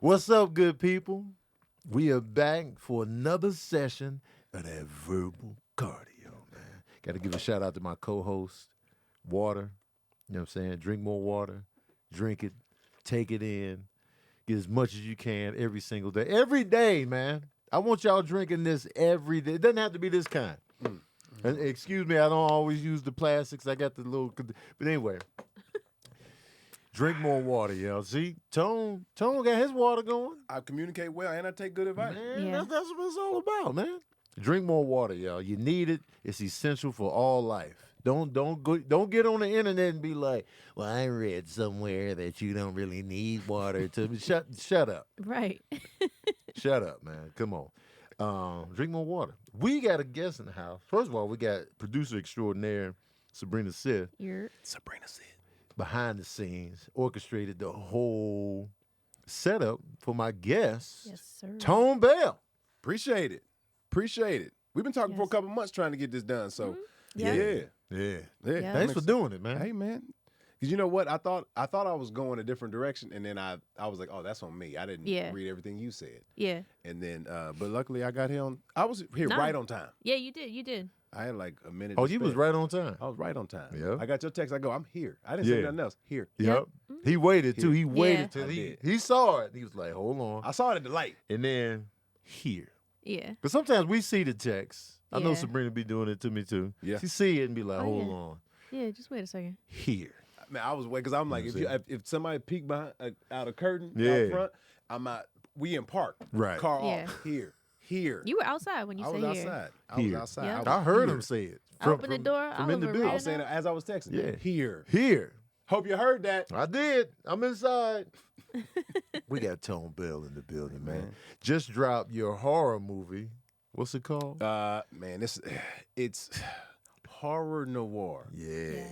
What's up, good people? We are back for another session of that verbal cardio, man. Got to give a shout out to my co-host, Water. You know what I'm saying? Drink more water, drink it, take it in, get as much as you can every single day. Every day, man. I want y'all drinking this every day. It doesn't have to be this kind. And excuse me, I don't always use the plastics. I got the little, but anyway. Drink more water, y'all. See, Tone got his water going. I communicate well and I take good advice. Man, that's what it's all about, man. Drink more water, y'all. You need it. It's essential for all life. Don't get on the internet and be like, "Well, I read somewhere that you don't really need water to." Shut up. Right. Shut up, man. Come on. Drink more water. We got a guest in the house. First of all, we got producer extraordinaire Sabrina Sith. Sabrina Sith. Behind the scenes, orchestrated the whole setup for my guest, Yes, sir. Tone Bell. Appreciate it. We've been talking for a couple months trying to get this done. So Yeah. Yeah. Yeah. Thanks for doing it, man. Hey man. Because you know what? I thought I was going a different direction, and then I was like, oh, that's on me. I didn't read everything you said. Yeah. And then but luckily I got here on I was here right on time. Yeah, you did. I had like a minute. Oh, to you was spare. right on time. I was right on time. Yeah. I got your text. I go, I'm here. I didn't say nothing else. Here. Yep. He waited too. He waited till I he did. saw it. He was like, hold on. I saw it at the light. And then here. Yeah. Because sometimes we see the text. I know Yeah. Sabrina be doing it to me too. Yeah. She see it and be like, Oh, hold yeah. on. Yeah, just wait a second. Here. Man, I was waiting because I'm like, You know if somebody peek behind out a curtain Yeah. out front, I'm out. We in park. Right. Car Yeah. off. Here. You were outside when you I said was here. outside. I was Here. outside. Yeah. was I heard here. him say it. I opened the door. From I in the was building. I was saying it as I was texting. Yeah. Here. Here. Hope you heard that. I did. I'm inside. We got Tone Bell in the building, man. Just dropped your horror movie. What's it called? Man, it's horror noir. Yeah.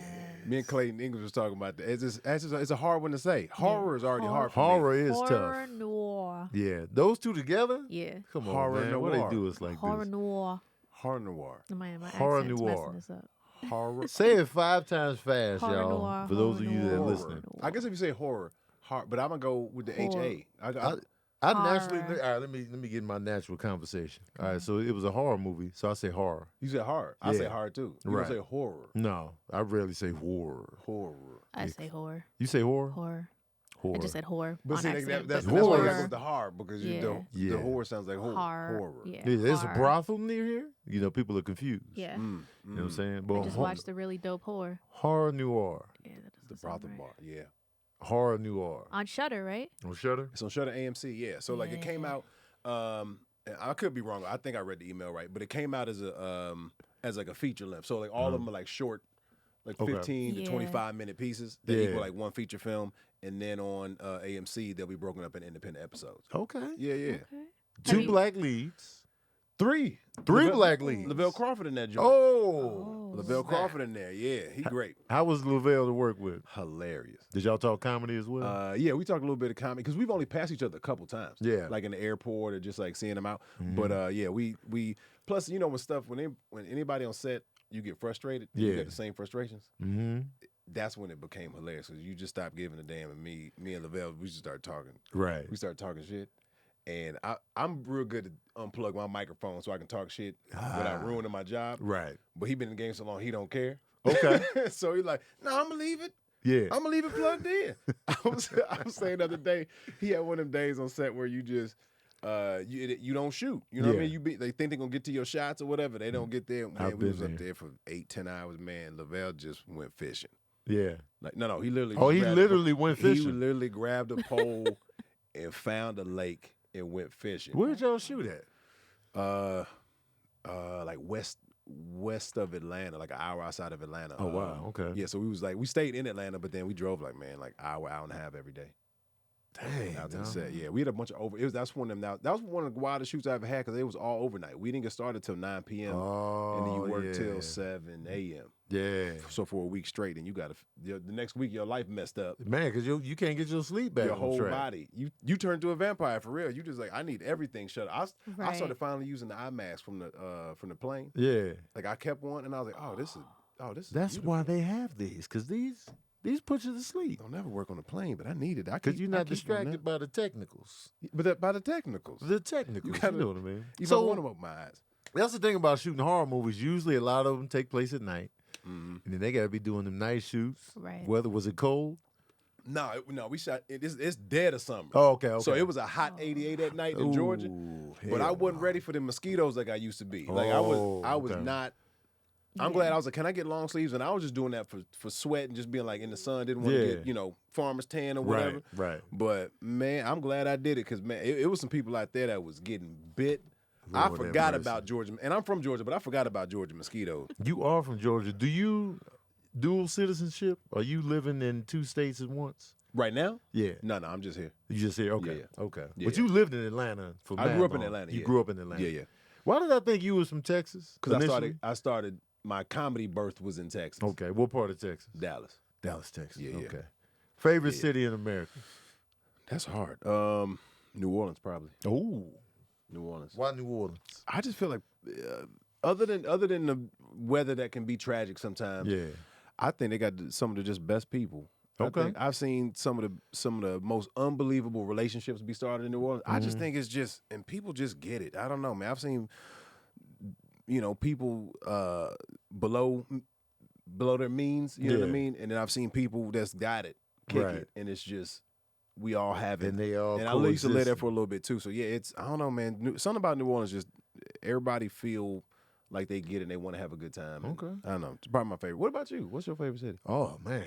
Me and Clayton English was talking about that. It's a hard one to say. Horror is already hard for Horror me. is Horror tough. noir. Yeah. Those two together? Yeah. Come on, Horror man. What they noir. do is like Horror this. noir. Horror noir. Man, my Horror accent's noir. messing this up. Horror. Say it 5 times fast, Horror y'all. noir, For those horror of you that are noir. listening. I guess if you say horror, but I'm gonna go with the Horror. HA. I naturally, Horror. all right, let me get in my natural conversation. All right, so it was a horror movie, so I say horror. You said hard. I say Yeah. hard too. You Right. don't say horror. No, I rarely say horror. Horror. I say horror. You say horror? Horror. Horror. I just said horror But on see, accident. that's but why horror. you horror. go with the hard because Yeah. the horror sounds like horror. Yeah. Yeah, there's a horror. brothel near here. You know, people are confused. Yeah. Mm, You know what I'm saying? I But just watched the really dope horror. horror noir. Yeah, that doesn't The sound brothel right. bar. Yeah. Horror noir. On Shutter, right? On Shutter? It's on Shutter AMC. Yeah. So like it came Yeah. out. And I could be wrong. I think I read the email right, but it came out as like a feature length. So like all of them are like short, like Okay. 15 to Yeah. 25-minute pieces that Yeah. equal like one feature film. And then on AMC they'll be broken up in independent episodes. Okay. Yeah. Okay. 2 you- black leads. Three black leads. Lavelle Crawford in that joint. Oh. Lavelle snap. Crawford in there. Yeah, he great. How was Lavelle to work with? Hilarious. Did y'all talk comedy as well? Yeah, we talked a little bit of comedy because we've only passed each other a couple times. Yeah. like in the airport or just like seeing them out. But yeah, we plus you know when anybody on set you get frustrated, you Yeah. get the same frustrations. Mm-hmm. That's when it became hilarious because you just stopped giving a damn, and me and Lavelle we just started talking. Right. We started talking shit, and I'm real good to unplug my microphone so I can talk shit without ruining my job. Right. But he been in the game so long he don't care. Okay. So he's like, no, I'm gonna leave it. Yeah. I'm gonna leave it plugged in. I was saying the other day, he had one of them days on set where you just you don't shoot. You know what I Yeah. mean? They think they're gonna get to your shots or whatever. They don't get there. Man, I've we was been up there. there for 8-10 hours. Man, Lavelle just went fishing. Yeah. Like no, he literally. Oh, just he grabbed literally went He fishing. literally grabbed a pole and found a lake and went fishing. Where'd y'all shoot at? Like west of Atlanta, like an hour outside of Atlanta. Oh, wow. Okay. Yeah, so we stayed in Atlanta, but then we drove like hour and a half every day. Dang. Out to the dog. set. Yeah, we had a bunch of that's one of them. That was one of the wildest shoots I ever had because it was all overnight. We didn't get started till 9 p.m. Oh, and then you work yeah. till 7 a.m. Yeah. So for a week straight, and you got the next week your life messed up. Man, because you can't get your sleep back Your on whole track. body, you turn to a vampire for real. You just like I need everything shut up. I Right. started finally using the eye mask from the plane. Yeah. Like I kept one, and I was like, this is That's beautiful. why they have these, because these These put you to sleep. Don't never work on a plane, but I need it. Because you're not distracted by the technicals. But by the technicals. The technicals, you know what I mean? You So want to open my eyes. that's the thing about shooting horror movies. Usually a lot of them take place at night. Mm-hmm. And then they got to be doing them night shoots. Right. Weather, was it cold? No, we shot. It's dead of summer. Oh, okay. So it was a hot 88 at night in Georgia. But I wasn't ready for the mosquitoes like I used to be. Like I was okay. not. I'm glad I was like, can I get long sleeves? And I was just doing that for sweat and just being like in the sun. Didn't want to get, farmer's tan or whatever. Right. But man, I'm glad I did it because man, it was some people out there that was getting bit. Lord I forgot have mercy. about Georgia, and I'm from Georgia, but I forgot about Georgia mosquitoes. You are from Georgia. Do you dual citizenship? Are you living in 2 states at once? Right now? Yeah. No, I'm just here. You just here? Okay. Yeah. Okay. Yeah, But yeah. you lived in Atlanta for I grew up in long. Atlanta. You yeah. grew up in Atlanta. Yeah, yeah. Why did I think you was from Texas? Because initially? I started my comedy birth was in Texas. Okay. What part of Texas? Dallas. Dallas, Texas. Yeah, yeah. Okay. Favorite city in America? That's hard. New Orleans probably. Oh. New Orleans. Why New Orleans? I just feel like other than the weather that can be tragic sometimes. Yeah. I think they got some of the just best people. Okay. I've seen some of the most unbelievable relationships be started in New Orleans. I just think it's just and people just get it. I don't know, man. I've seen people below their means, you know what I mean? And then I've seen people that's got it, kick it, and it's just we all have it. And they all and I used to live there for a little bit too. So yeah, it's I don't know, man. Something about New Orleans just everybody feel like they get it and they want to have a good time. And Okay. I don't know. It's probably my favorite. What about you? What's your favorite city? Oh, man.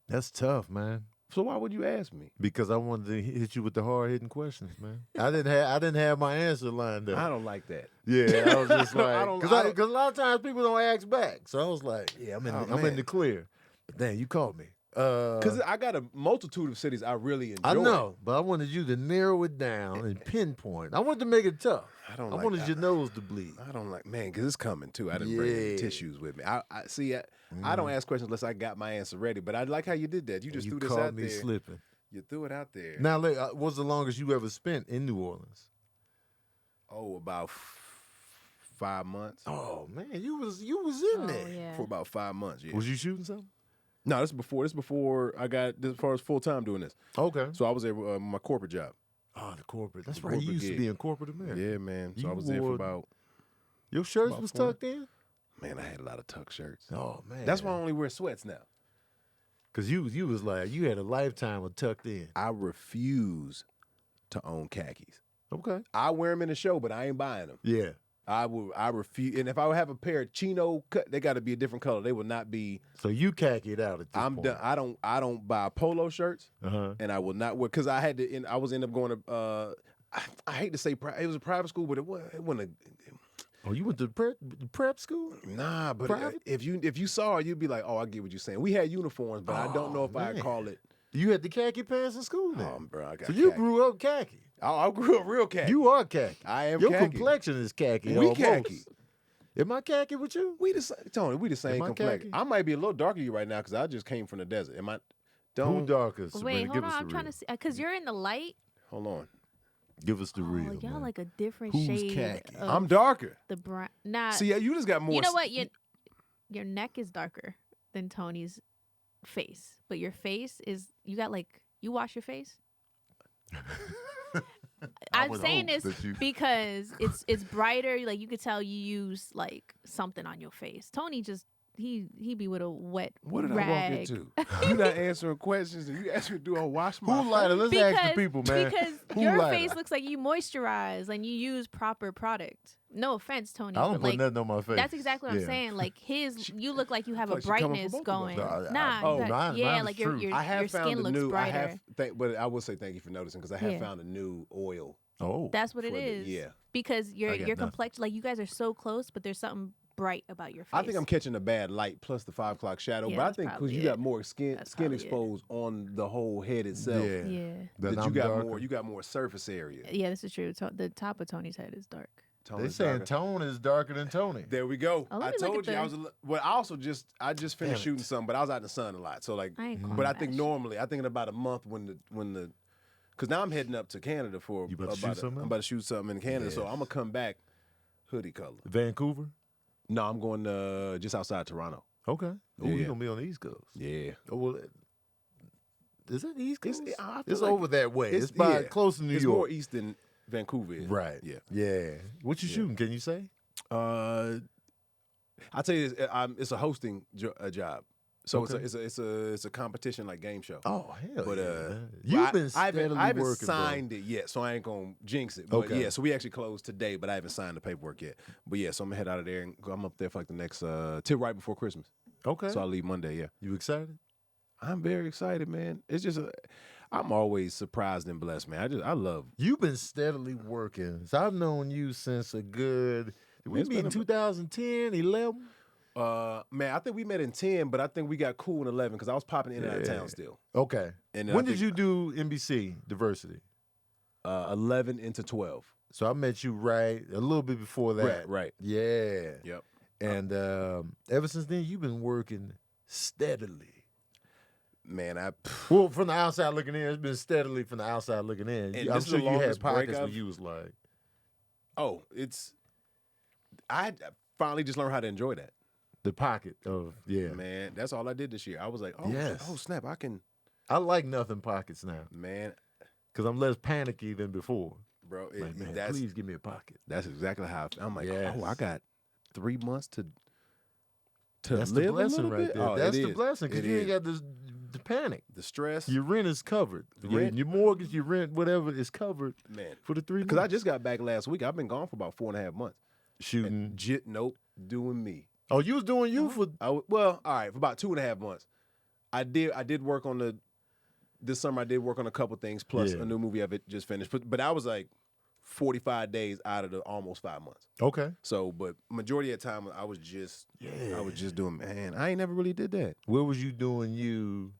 That's tough, man. So why would you ask me? Because I wanted to hit you with the hard-hitting questions, man. I didn't have my answer lined up. I don't like that. Yeah, I was just like, don't- because a lot of times people don't ask back. So I was like, yeah, I'm in man. the clear. But then you called me. Because I got a multitude of cities I really enjoy. I know, but I wanted you to narrow it down and pinpoint. I wanted to make it tough. I don't I like wanted that. your nose to bleed. I don't like, man, because it's coming too. I didn't bring any Yeah. tissues with me. I see. I don't ask questions unless I got my answer ready. But I like how you did that. You just You threw this caught out me there. slipping. You threw it out there. Now, what's the longest you ever spent in New Orleans? Oh, about 5 months. Oh man, you was in Oh, there. yeah. For about 5 months. Yeah. Was you shooting something? No, this before I got as far as full time doing this. Okay. So I was there my corporate job. Oh, the corporate. That's The right. You corporate used to gig. be in corporate America. Yeah, man. So You I was there for wore- about. Your shirts About was 40. tucked in. Man, I had a lot of tuck shirts. Oh man. That's why I only wear sweats now. Cause you was like you had a lifetime of tucked in. I refuse to own khakis. Okay. I wear them in the show, but I ain't buying them. Yeah. I refuse. And if I would have a pair of chino cut, they got to be a different color. They will not be. So you khakied out at this I'm point. done. I don't buy polo shirts, Uh-huh. and I will not wear because I had to. I was end up going to. I hate to say it was a private school, but it wasn't. Oh, you went to prep school? Nah, but Private? if you saw it, you'd be like, oh, I get what you're saying. We had uniforms, but I don't know if I'd man. call it. You had the khaki pants in school then. Bro, I got so you khaki. grew up khaki. I grew up real khaki. You are khaki. I am Your khaki. complexion is khaki. We almost. khaki. Am I khaki with you? We the same, Tony. We the same Am I complexion. khaki? I might be a little darker than you right now because I just came from the desert. Am I? Who Don't darker? Wait, Sabrina? hold Give on. us the I'm trying real. to see because you're in the light. hold on. Give us the real. Oh, y'all man. like a different Who's shade. khaki? Of I'm darker. the brown. Nah. See, you just got more. You know what? Your neck is darker than Tony's face, but your face is. You got like you wash your face. I'm would saying hope this that you- because it's brighter. Like you could tell you use like something on your face. Tony just he be with a wet What did rag. I walk into? You not answering questions, and you asked me, "Do I wash my?" Who lighter? Let's ask the people, man. Because Who your lighter? face looks like you moisturize and you use proper product. No offense, Tony. I don't but put like, nothing on my face. that's exactly what Yeah. I'm saying. Like you look like you have Like a she coming for brightness both of us. going. No, I- Nah, oh, you got- mine- yeah, mine is like true. your I have your found skin a looks new. brighter. But I will say thank you for noticing because I have Yeah. found a new oil. Oh, That's what it for the- is. yeah. Because your I got your nothing. complexion, like you guys are so close, but there's something bright about your face. I think I'm catching a bad light plus the 5 o'clock shadow. Yeah, but I that's think because probably you it. got more skin That's probably it. exposed on the whole head itself. yeah. Yeah. Then That I'm darker. you got more surface area. Yeah, this is true. The top of Tony's head is dark. Tone They is saying darker. Tone is darker than Tony. There we go. Oh, let I me look told at you I the- was. Well, I also just finished Damn shooting it. some, but I was out in the sun a lot. So like, I ain't but I calling think that normally I think in about a month when the because now I'm heading up to Canada for You about to shoot something? I'm about to shoot something in Canada, so Yes. I'm gonna come back hoodie color. Vancouver. No, I'm going just outside Toronto. Okay. Oh, Yeah. you gonna be on the East Coast? Yeah. Oh, well, is that the East Coast? I feel It's like over that way. It's by close to New it's York. more east than Vancouver is. Right. Yeah. Yeah. What you shooting? Can you say? I'll tell you, it's a hosting job. So Okay. it's a competition like game show. Oh hell! But you've been I steadily haven't working. signed it yet, so I ain't gonna jinx it. But Okay. yeah, so we actually closed today, but I haven't signed the paperwork yet. But yeah, so I'm gonna head out of there and I'm up there for like the next till right before Christmas. Okay. So I'll leave Monday. Yeah, You excited? I'm very excited, man. It's just I'm always surprised and blessed, man. I love. You've been steadily working. So I've known you since a good. Did we It's meet been in 2010, 11? Man, I think we met in 10, but I think we got cool in 11 because I was popping in and out of town still. Okay. And When did you do NBC Diversity? 11 into 12. So I met you right a little bit before that. Right. Yeah. Yep. And ever since then, you've been working steadily. Man, Well, from the outside looking in, it's been steadily from the outside looking in. And I'm this is sure the you had longest break pockets where I've- you was like, I finally just learned how to enjoy that. the pocket of, yeah. Man, that's all I did this year. I was like, Yes. oh snap, I can, I like nothing pockets now man, because I'm less panicky than before. bro. Like, man, that's please give me a pocket. that's exactly how I feel. I'm like, Yes. oh, I got 3 months to That's live the a blessing little right bit? there. Oh, That's it the is. blessing because It you ain't is. got the panic. the stress, Your rent is covered. Rent? Your mortgage, your rent, whatever is covered man. for the 3 months. Because I just got back last week. I've been gone for about 4.5 months. shooting. Nope, doing me. Oh, you was doing you for Well, all right, for about 2.5 months. I did work on this summer. I did work on a couple things plus Yeah. a new movie I've just finished. But I was like 45 days out of the almost 5 months. okay. So, but majority of the time I was just doing. Man, I ain't never really did that. Where was you doing you?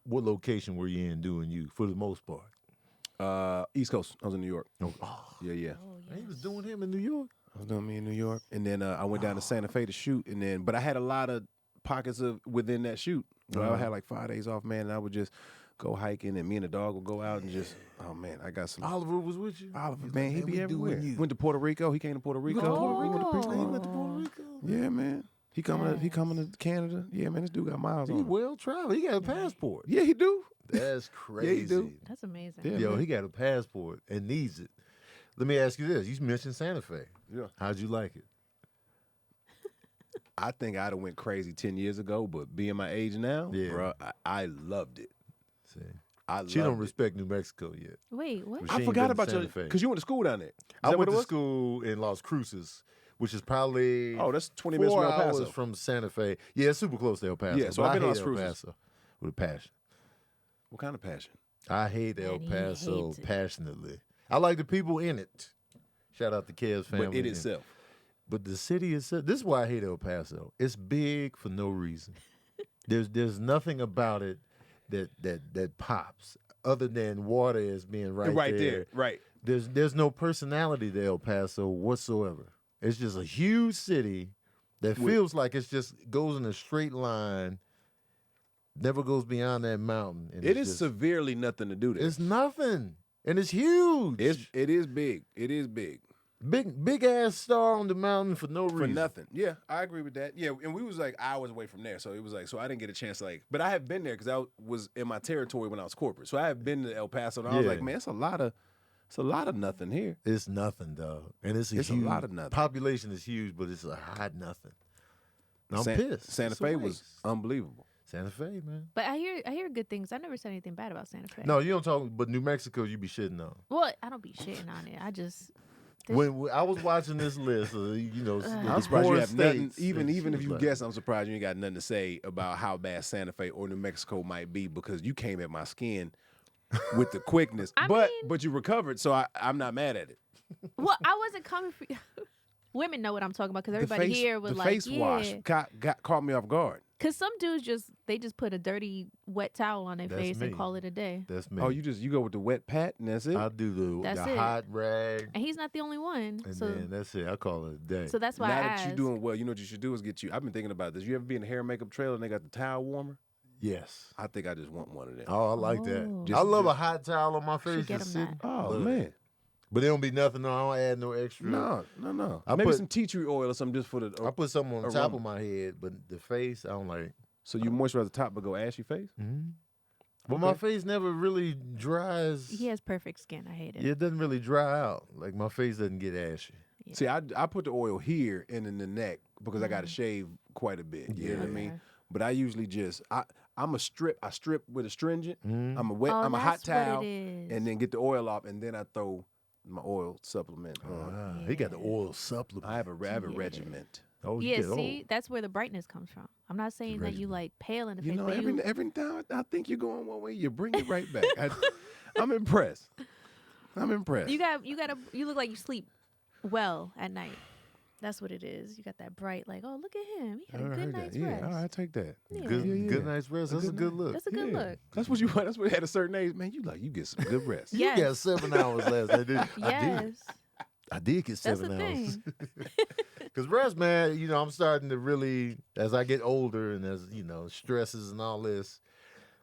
What location were you in doing you for the most part? East Coast. I was in New York. Oh, Yeah. Oh, he was doing him in New York. I was doing me in New York, and then I went down to Santa Fe to shoot, but I had a lot of pockets of within that shoot. Where I had like 5 days off, man, and I would just go hiking, and me and the dog would go out and just, oh man, I got some. Oliver was with you. Oliver, He's man, like, he be we everywhere. doing you. Went to Puerto Rico. He came to Puerto Rico. He went to Puerto We went to Rico. Rico. He went to Puerto Rico. Yeah, man. He coming to Canada. Yeah, man, this dude got miles He on him. well traveled. He got a passport. Yeah, he do. That's crazy. do. That's amazing. Yeah, Yo, man. he got a passport and needs it. Let me ask you this. You mentioned Santa Fe. Yeah. How'd you like it? I think I'd have went crazy 10 years ago, but being my age now, Yeah. bro, I loved it. See, I she don't loved it. respect New Mexico yet. Wait, what? She I ain't forgot been to about Santa you Fe. because you went to school down there. Is I that went what it to was? school in Las Cruces, which is probably Oh, that's 20 minutes 4 from El Paso. hours from Santa Fe. Yeah, it's super close to El Paso. Yeah, so but I've been I to hate Las El Cruces. Paso with a passion. What kind of passion? I hate El Man, he Paso hates it. passionately. I like the people in it. Shout out to Kev's family. But it and- itself. But the city itself, this is why I hate El Paso. It's big for no reason. There's nothing about it that pops other than water as being right there. Right. There's no personality to El Paso whatsoever. It's just a huge city that feels like it's just goes in a straight line, never goes beyond that mountain. And It it's is just, severely nothing to do there. it's nothing. And it's huge. It is big. It is big. big ass star on the mountain for no reason. For nothing. Yeah, I agree with that. Yeah, and we was like hours away from there, so it was like, so I didn't get a chance to like, but I have been there because I was in my territory when I was corporate. So I have been to El Paso, and I was Yeah. like, man, it's a lot of nothing here. It's nothing, dog. And it's It's a huge, lot of nothing. Population is huge, but it's a hot nothing. And I'm San- pissed. Santa It's a Fe was waste. unbelievable. Santa Fe, man. But I hear good things. I never said anything bad about Santa Fe. No, you don't talk. But New Mexico, you be shitting on. Well, I don't be shitting on it. I just When I was watching this list, the I'm surprised you foreign have nothing. states, Even and if she was you like, guess, I'm surprised you ain't got nothing to say about how bad Santa Fe or New Mexico might be because you came at my skin with the quickness. I but mean- you recovered, so I'm not mad at it. well, I wasn't coming for. Women know what I'm talking about because everybody here was the like, face yeah. wash caught me off guard. Because some dudes just put a dirty wet towel on their That's face me. and call it a day. That's me. Oh, you go with the wet pat and that's it. I do the That's it. hot rag, And he's not the only one. and So then that's it. I call it a day. so that's why now I that asked. you're doing well, you know what you should do is get you. I've been thinking about this. You ever be in a hair and makeup trailer and they got the towel warmer? Yes. I think I just want one of them. Oh, I like Oh. that. Just- I love a hot towel on my face. get just 'em sitting. Oh Love man, it. But it don't be nothing. No, I don't add no extra. No. I Maybe put- some tea tree oil or something just for the. I put something on the top aroma. of my head, but the face, I don't like. So you moisturize the top, but go ashy face. Mm-hmm. But my face never really dries. He has perfect skin. I hate it. Yeah, it doesn't really dry out. Like my face doesn't get ashy. Yeah. See, I put the oil here and in the neck because I got to shave quite a bit. You know what I mean? Okay. But I usually just I strip with astringent. Mm-hmm. I'm a hot that's what it towel, is. and then get the oil off, and then I throw my oil supplement on. He got the oil supplement. I have a Yeah. regiment. Oh, you Yeah, get see, old. that's where the brightness comes from. I'm not saying that you like pale in the You face, know, but every time I think you're going one way, you bring it right back. I'm impressed. I'm impressed. you look like you sleep well at night. That's what it is. You got that bright, like, oh, look at him. He had a good night's rest. All right, I take that. Yeah. Good night's rest. That's a good look. That's a good look. That's what you want. That's what at a certain age, man. You get some good rest. Yeah. You Yes. got 7 hours last night. Yes. I did get That's 7 the hours. thing. Because rest, man, I'm starting to really, as I get older and as, stresses and all this,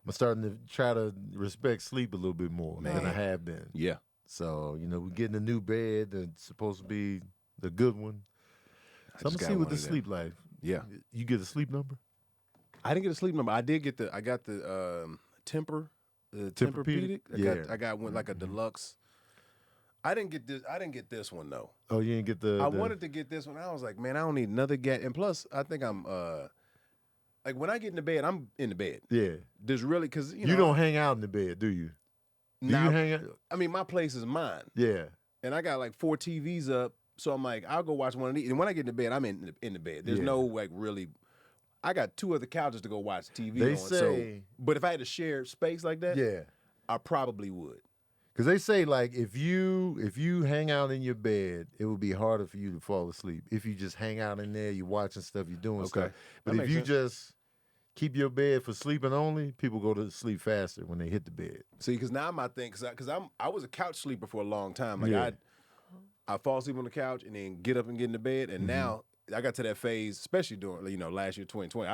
I'm starting to try to respect sleep a little bit more than I have been. Yeah. So, we're getting a new bed that's supposed to be the good one. So I'm just going to got see what one the of them. sleep life. Yeah. You get a sleep number? I didn't get a sleep number. I got the Tempur-Pedic. Yeah. I got one like a deluxe. I didn't get this one though. Oh, you didn't get the... I wanted to get this one. I was like, man, I don't need another and plus I think I'm like when I get in the bed, I'm in the bed. Yeah. There's really because You don't hang out in the bed, do you? Do now, you hang out? I mean, my place is mine. Yeah. And I got like 4 TVs up, so I'm like, I'll go watch one of these. And when I get in the bed, I'm in the bed. There's Yeah. no like really. I got 2 other couches to go watch TV They on. say- but if I had to share space like that, Yeah. I probably would. Because they say, like, if you hang out in your bed, it would be harder for you to fall asleep. If you just hang out in there, you're watching stuff, you're doing stuff. That But if makes you sense. just keep your bed for sleeping only, people go to sleep faster when they hit the bed. See, because now my thing, because I was a couch sleeper for a long time. Like Yeah. I fall asleep on the couch and then get up and get in the bed, and now I got to that phase, especially during last year 2020.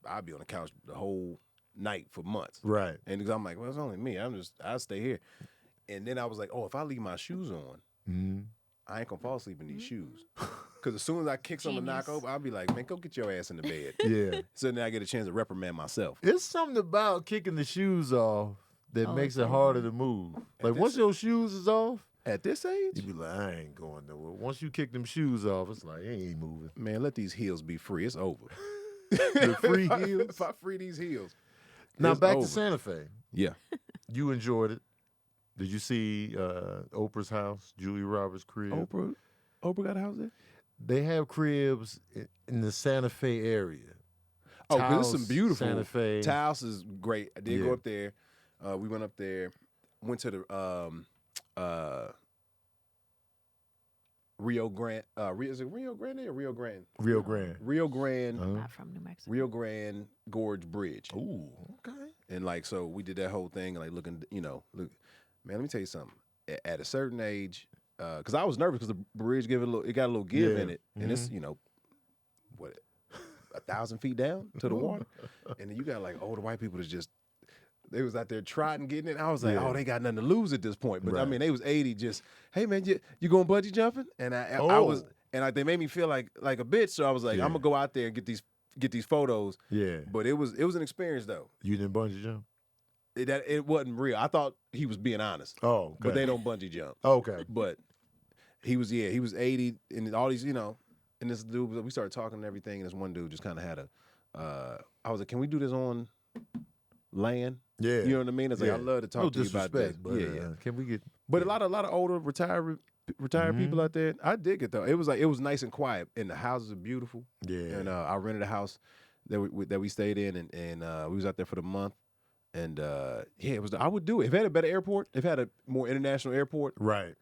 I'd be on the couch the whole night for months. Right. And because I'm like, well, it's only me. I'll stay here. And then I was like, oh, if I leave my shoes on, Mm-hmm. I ain't gonna fall asleep in these shoes. Because as soon as I kick something knock Genius. over, I'll be like, man, go get your ass in the bed. Yeah. So then I get a chance to reprimand myself. It's something about kicking the shoes off that Oh, makes it it's harder to move. Like, once your shoes is off, At this age, you be like, I ain't going nowhere. Once you kick them shoes off, it's like, he ain't moving. man, let these heels be free. It's over. The free heels? If I free these heels. Now, it's back over. to Santa Fe. Yeah. You enjoyed it. Did you see Oprah's house, Julia Roberts' crib? Oprah got a house there? They have cribs in the Santa Fe area. Oh, because Taos, it's some beautiful. Santa Fe. Taos is great. I did Yeah. go up there. We went up there. Went to the Rio Grande. Is it Rio Grande or Rio Grande? Rio Grande. Rio Grande. Not from New Mexico. Rio Grande Gorge Bridge. Ooh, okay. And like, so we did that whole thing, like looking, look, man, let me tell you something. At a certain age, because I was nervous because the bridge got a little give Yeah. in it, and it's 1,000 feet down to the water, and then you got like older white people that's just they was out there trotting, getting it. I was like, Yeah. oh, they got nothing to lose at this point. But I Right. mean, they was 80, just hey man, you going bungee jumping? And I was, and they made me feel like a bitch. So I was like, Yeah. I'm gonna go out there and get these photos. Yeah. But it was an experience though. You didn't bungee jump? It wasn't real. I thought he was being honest. Oh, okay. But they don't bungee jump. Okay. But he was 80, and all these, and this dude, we started talking and everything, and this one dude just kind of had I was like, can we do this on land? Yeah. You know what I mean? It's like, Yeah. I love to talk No to you about this. disrespect, but can we get... But a lot of older retired people out there, I dig it though. It was nice and quiet, and the houses are beautiful. Yeah. And I rented a house that we stayed in, and we was out there for the month. And it was. I would do it if it had a better airport. If it had a more international airport, Right.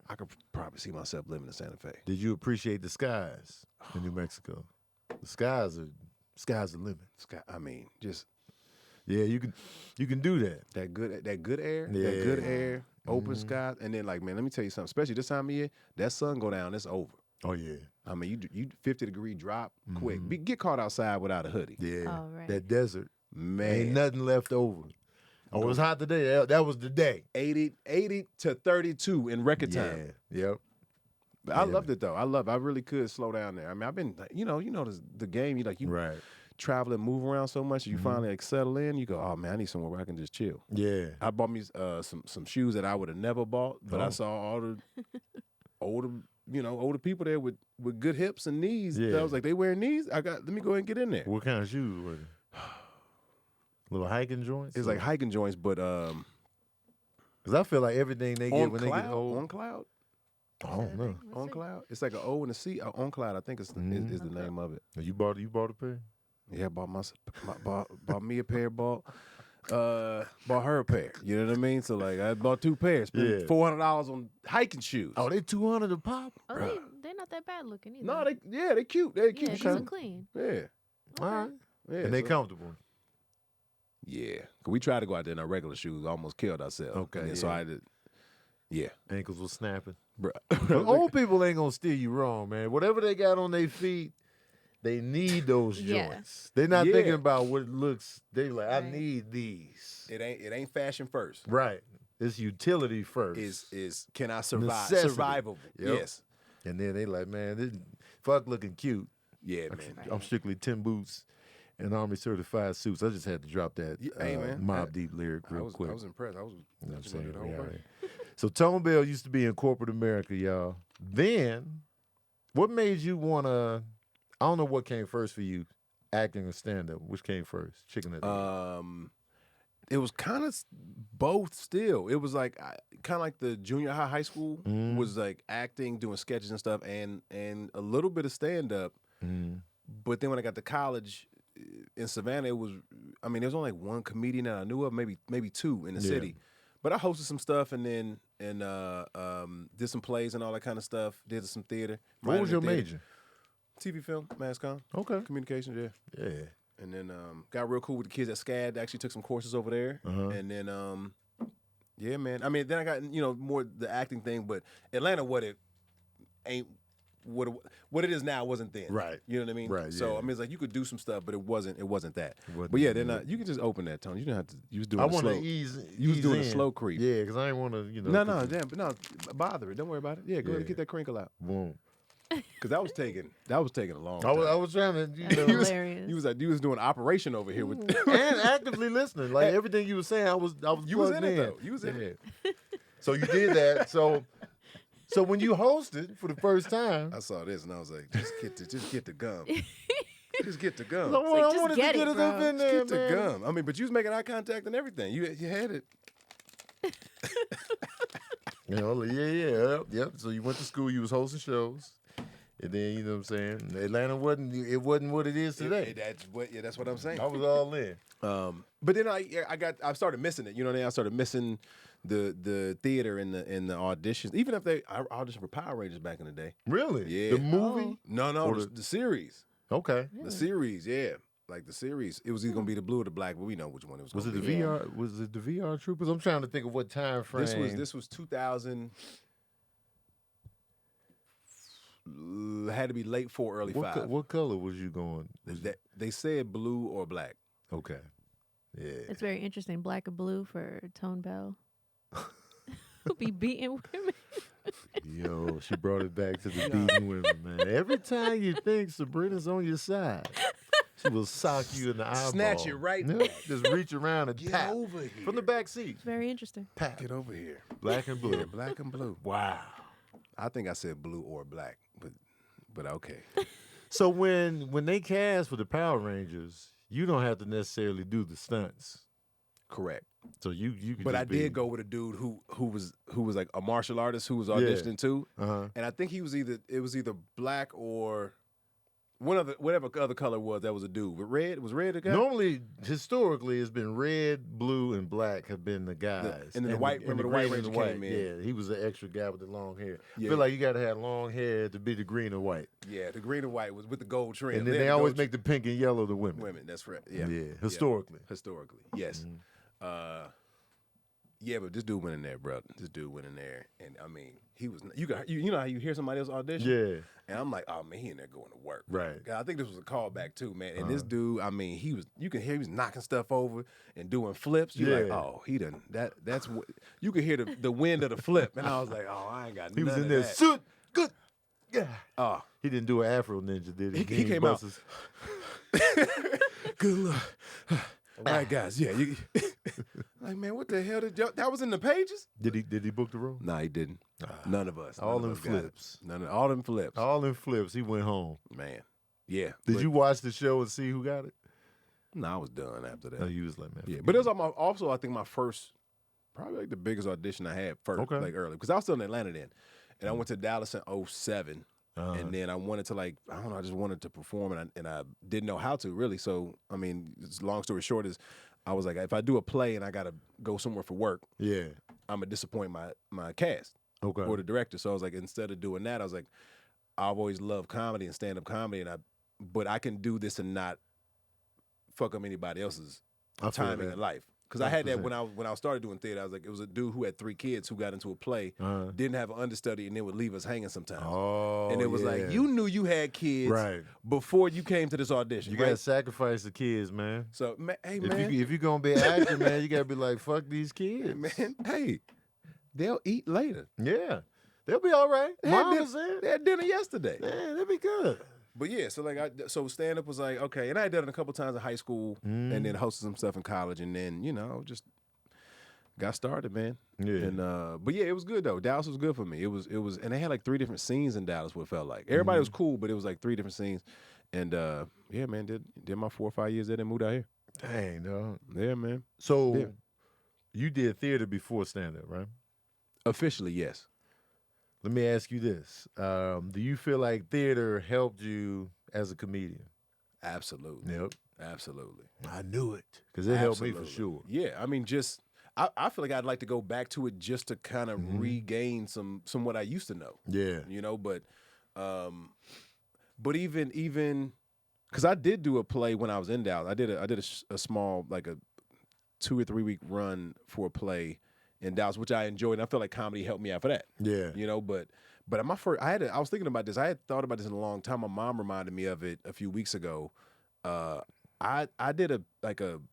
I could probably see myself living in Santa Fe. Did you appreciate the skies in New Mexico? The skies are limit. I mean, just Yeah, you can do that. that good air, that good Yeah. air, open skies, and then like, man, let me tell you something. Especially this time of year, that sun go down, it's over. Oh yeah. I mean, you 50-degree drop quick. Get caught outside without a hoodie. Yeah. Oh, right. That desert. Man, Ain't nothing left over. Oh, it was hot today. That was the day. 80 to 32 in record time. Yeah. Yep. But I loved it though. I really could slow down there. I mean, I've been, you know the game. You Right. travel and move around so much. You finally like settle in. You go, oh man, I need somewhere where I can just chill. Yeah. I bought me some shoes that I would have never bought, but I saw all the older people there with good hips and knees. Yeah. I was like, they wearing knees. Let me go ahead and get in there. What kind of shoes were they? Little hiking joints? It's like hiking joints, but because I feel like everything they get when they get old. on cloud. I don't know. On cloud. It's like an O and a C. On cloud, I think is the name of it. You bought a pair? Yeah, bought me a pair, bought her a pair. You know what I mean? So like, I bought 2 pairs. Spent $400 on hiking shoes. Oh, they $200 a pop? Oh, they're not that bad looking either. No, they cute. They're cute. Yeah, shoes. nice and clean. Yeah. All right. Yeah, And they comfortable. Yeah. 'Cause we tried to go out there in our regular shoes, almost killed ourselves. Okay, And then, so yeah. I did. Yeah. Ankles was snapping. Bro. But old people ain't gonna steer you wrong, man. Whatever they got on their feet, they need those Yeah. joints. They're not Yeah. thinking about what it looks. They like, I Right. need these. It ain't fashion first. Right. It's utility first. Is can I survive? Necessity. Survivable. Yep. Yes. And then they like, man, this fuck looking cute. Yeah, man. Right. I'm strictly 10 boots and Army certified suits. I just had to drop that Hey, man. Mobb Deep lyric real quick. I was impressed. I was You know what I'm the saying? whole Yeah, verse. right. So Tone Bell used to be in corporate America, y'all. Then, what made you want to, I don't know what came first for you, acting or stand-up. Which came first? Chicken or the egg? It was kind of both still. It was like kind of like the junior high school was like acting, doing sketches and stuff, and a little bit of stand-up. But then when I got to college in Savannah, it was, I mean, there was only like one comedian that I knew of, maybe 2 in the city. But I hosted some stuff and then did some plays and all that kind of stuff. Did some theater. What was your theater. major? TV, film, mass comm. Okay. Communications, yeah. Yeah. And then got real cool with the kids at SCAD. Actually took some courses over there. And then, yeah, man. I mean, then I got, more the acting thing. But Atlanta, what it is now wasn't then. Right. You know what I mean? Right, So, yeah. I mean, it's like you could do some stuff, but it wasn't that. wasn't But yeah, that. then you can just open that, Tony. You didn't have to. You was doing I the want to slow. ease. You was doing in. a slow creep. Yeah, because I didn't want to, No, damn, but no, bother it. Don't worry about it. Yeah, go ahead and Yeah. get that crinkle out. Boom. Because that was taking a long I time. was trying to, That's hilarious. You was doing operation over here with. and actively listening. Like everything you were saying, I was You was plugged in it, though. You was in it. So you did that. So when you hosted for the first time, I saw this and I was like, just get the gum. Just get the gum. I like, just wanted get to get it, us up bro. in there, Get the man. gum. I mean, but you was making eye contact and everything. You had it. Yep. So you went to school, you was hosting shows. And then, you know what I'm saying? Atlanta wasn't what it is today. That's what I'm saying. I was all in. But then I started missing it. You know what I mean? I started missing the theater and the auditions. Even if I auditioned for Power Rangers back in the day. Really? Yeah. The movie? No, Or the series. Okay. The series, yeah. Like the series. It was either gonna be the blue or the black, but we know which one it was. Was it gonna the be. VR? Was it the VR Troopers? I'm trying to think of what time frame. This was 2000. Had to be late 4, early 5. What color was you going? They said blue or black. Okay. Yeah. It's very interesting. Black and blue for Tone Bell. Who be beating women. Yo, she brought it back to the beating women, man. Every time you think Sabrina's on your side, she will sock you in the eyeball. Snatch it right Yeah, back. Just reach around and Get tap over here. from the back seat. It's very interesting. Tap. Get over here. Black and blue. Yeah, black and blue. Wow. I think I said blue or black, but okay. So when they cast for the Power Rangers, you don't have to necessarily do the stunts. Correct. So you could But just I did go with a dude who was like a martial artist who was auditioning too, and I think it was either black or whatever other color was that was a dude. But was red the guy? Normally, historically, it's been red, blue, and black have been the guys. and then the white- remember the White green and Ranger came in. Yeah, he was the extra guy with the long hair. I Yeah. feel like you got to have long hair to be the green or white. Yeah, the green and white was with the gold trim. And then had they the always gold make the pink and yellow the women. women. That's right. Yeah. Yeah, historically. Historically, yes. Yeah, but this dude went in there, bro. This dude went in there, and I mean, he was. You know how you hear somebody else audition? Yeah. And I'm like, oh man, he in there going to work. Right. I think this was a callback too, man. And this dude, I mean, you can hear he was knocking stuff over and doing flips. You're like, oh, he done that's what you could hear the wind of the flip. And I was like, oh, I ain't got He was none in of there, that. shoot, good. Yeah. Oh, He didn't do an Afro Ninja, did he? he came out. Gangbusters. Good luck. All right, guys. Yeah, you like, man, what the hell that was in the pages? Did he book the role? No, he didn't. None of us. All None of them us got it. flips. All them flips. All in flips. He went home. Man. Yeah. Did you watch the show and see who got it? No, I was done after that. No, he was like, man. Yeah, forget but it was it. also I think my first, probably like the biggest audition I had first, Okay. like early, because I was still in Atlanta then, and I went to Dallas in 2007, and then I wanted to like I don't know, I just wanted to perform, and I didn't know how to really. So I mean, long story short is, I was like, if I do a play and I gotta go somewhere for work, Yeah. I'm gonna disappoint my cast Okay. or the director. So I was like, instead of doing that, I was like, I've always loved comedy and stand up comedy, but I can do this and not fuck up anybody else's I feel timing that. in life. Because I had that 100%. when I started doing theater. I was like, it was a dude who had 3 kids who got into a play, Uh-huh. didn't have an understudy, and then would leave us hanging sometimes. Oh, and it was yeah. like, you knew you had kids Right. before you came to this audition. You right? gotta sacrifice the kids, man. So, hey, If man, you if you're gonna be an actor, man, you gotta be like, fuck these kids. man, hey, they'll eat later. Yeah. They'll be all right. They had Mom din- was there. They had dinner yesterday. Man, they'll be good. But yeah, so like so stand up was like, okay, and I had done it a couple times in high school, and then hosted some stuff in college, and then just got started, man. Yeah. And but yeah, it was good though. Dallas was good for me. It was, and they had like 3 different scenes in Dallas. What it felt like everybody was cool, but it was like 3 different scenes. And yeah, man, did my 4 or 5 years there, then moved out here. Dang, dog. Yeah, man. So Yeah. you did theater before stand-up, right? Officially, yes. Let me ask you this. Do you feel like theater helped you as a comedian? Absolutely. Yep. Absolutely. I knew it. Because it helped me for Absolutely. sure. Yeah, I mean, just I feel like I'd like to go back to it just to kind of regain some what I used to know. Yeah. But even because I did do a play when I was in Dallas. I did a small like a 2 or 3 week run for a play in Dallas, which I enjoyed. And I feel like comedy helped me out for that. Yeah. But my first, I was thinking about this. I had thought about this in a long time. My mom reminded me of it a few weeks ago. I did a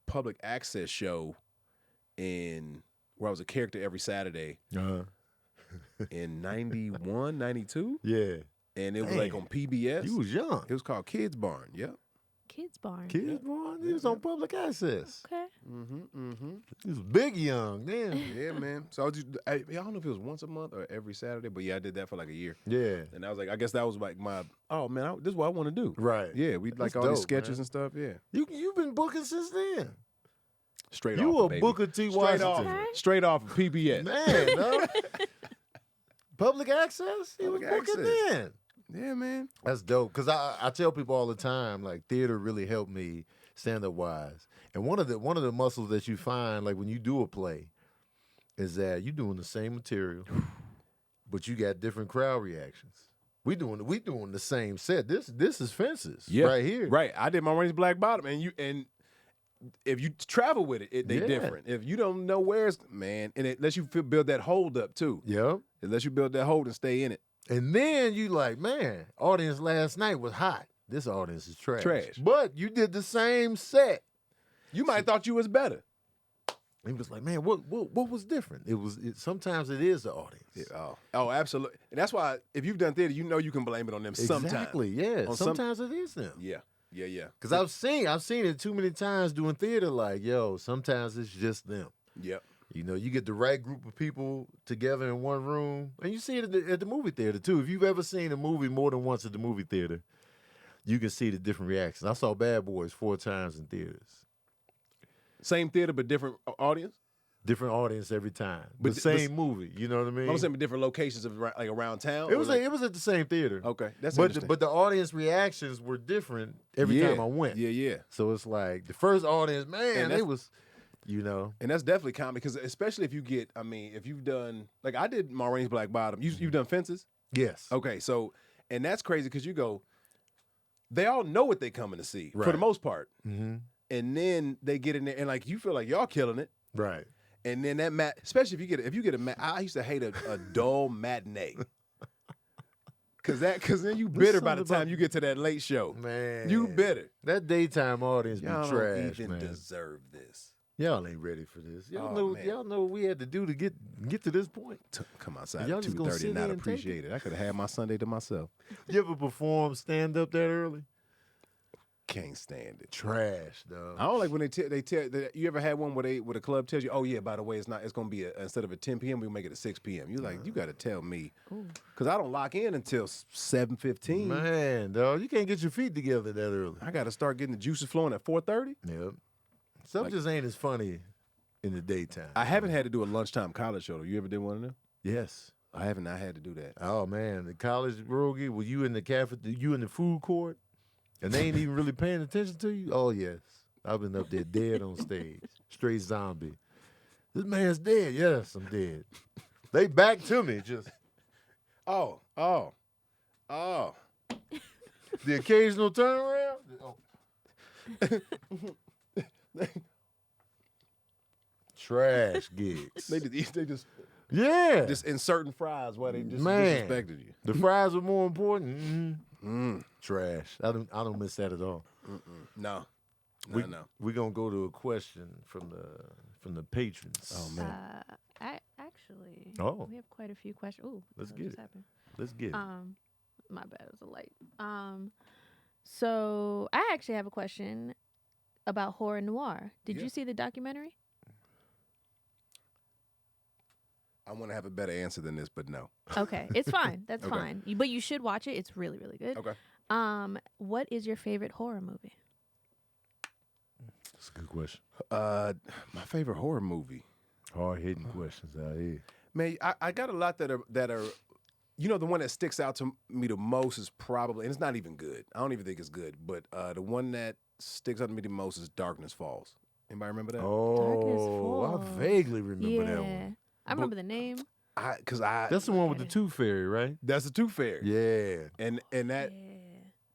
public access show where I was a character every Saturday Uh-huh. in 91, 92. Yeah. And it was like on PBS. You was young. It was called Kids Barn. Yep. Kids Barn. Kids, boy. He was on public access. Okay. He was big young then. Yeah, man. So I don't know if it was once a month or every Saturday, but yeah, I did that for like a year. Yeah. And I was like, I guess that was like this is what I want to do. Right. Yeah, we like That's all these dope, sketches man. and stuff. Yeah. You've been booking since then. Straight You off. a baby. Booker T. Straight off. Washington. Okay. Straight off of PBS. Man, no. Public access? He was Public booking access. then. Yeah, man. That's dope. Because I tell people all the time, like, theater really helped me stand-up wise. And one of the muscles that you find, like, when you do a play, is that you're doing the same material, but you got different crowd reactions. We doing the same set. This is Fences right here. Right. I did my Rain's Black Bottom, and if you travel with it, they Yeah. different. If you don't know where it's, man, and it lets you build that hold up too. Yep. It lets you build that hold and stay in it. And then you like, man, audience last night was hot. This audience is trash. Trash. But you did the same set. You might have thought you was better. He was like, man, what was different? Sometimes it is the audience. Yeah, oh, absolutely. And that's why if you've done theater, you know you can blame it on them sometimes. Exactly, yeah. On Sometimes it is them. Yeah. Because I've seen it too many times doing theater, like, yo, sometimes it's just them. Yep. You know, you get the right group of people together in one room, and you see it at the movie theater, too. If you've ever seen a movie more than once at the movie theater, you can see the different reactions. I saw Bad Boys 4 times in theaters. Same theater, but different audience? Different audience every time. But the same movie, you know what I mean? I'm saying different locations of like around town? It or was like- it was at the same theater. Okay, that's but interesting. but the audience reactions were different every time I went. Yeah. So it's like the first audience, man, And they that's- was, you know. And that's definitely common because especially if you get, I mean, if you've done, like I did Maureen's Black Bottom. You've done Fences? Yes. Okay, so, and that's crazy because you go, they all know what they coming to see for Right. the most part. Mm-hmm. And then they get in there and like you feel like y'all killing it. Right. And then that especially if you get a I used to hate a dull matinee. Cause then you bitter by the time you get to that late show. Man. You bitter. That daytime audience be Y'all trash, don't even man. deserve this. Y'all ain't ready for this. Oh, man. Y'all know what we had to do to get to this point. Come outside Y'all at just gonna 2:30 sit and there not and take appreciate it. I could have had my Sunday to myself. You ever perform stand up that early? Can't stand it. Trash, dog. I don't like when they tell. You ever had one where the club tells you, oh yeah, by the way, it's gonna be instead of a 10 p.m. we make it a 6 p.m. You like, you got to tell me, because I don't lock in until 7:15. Man, dog, you can't get your feet together that early. I got to start getting the juices flowing at 4:30. Yep. Stuff just ain't as funny in the daytime. I haven't had to do a lunchtime college show. You ever did one of them? Yes. I haven't. I had to do that. Oh man, the college rogie, were you in the you in the food court, and they ain't even really paying attention to you? Oh yes, I've been up there dead on stage, straight zombie. This man's dead. Yes, I'm dead. They back to me just. Oh. The occasional turnaround. Oh. Trash gigs. They just Yeah. just inserting fries while they just Man. disrespected you. The fries were more important. Trash. I don't miss that at all. No. We're gonna go to a question from the patrons. Oh man. Actually, Oh. we have quite a few questions. Ooh, Let's what get just it. happened? Let's get it. My bad, it was a light. So I actually have a question about horror noir. Did Yeah. you see the documentary? I want to have a better answer than this, but no. Okay, it's fine. That's Okay. fine. But you should watch it. It's really, really good. Okay. What is your favorite horror movie? That's a good question. My favorite horror movie. Hard hitting questions out here. Man, I got a lot that are, you know, the one that sticks out to me the most is probably, and it's not even good. I don't even think it's good, but the one that sticks out to me the most is Darkness Falls. Anybody remember that? Oh, I Falls. vaguely remember Yeah, that one. I remember the name. That's the one with the tooth fairy, right? That's the Tooth Fairy. Yeah. And that, Yeah.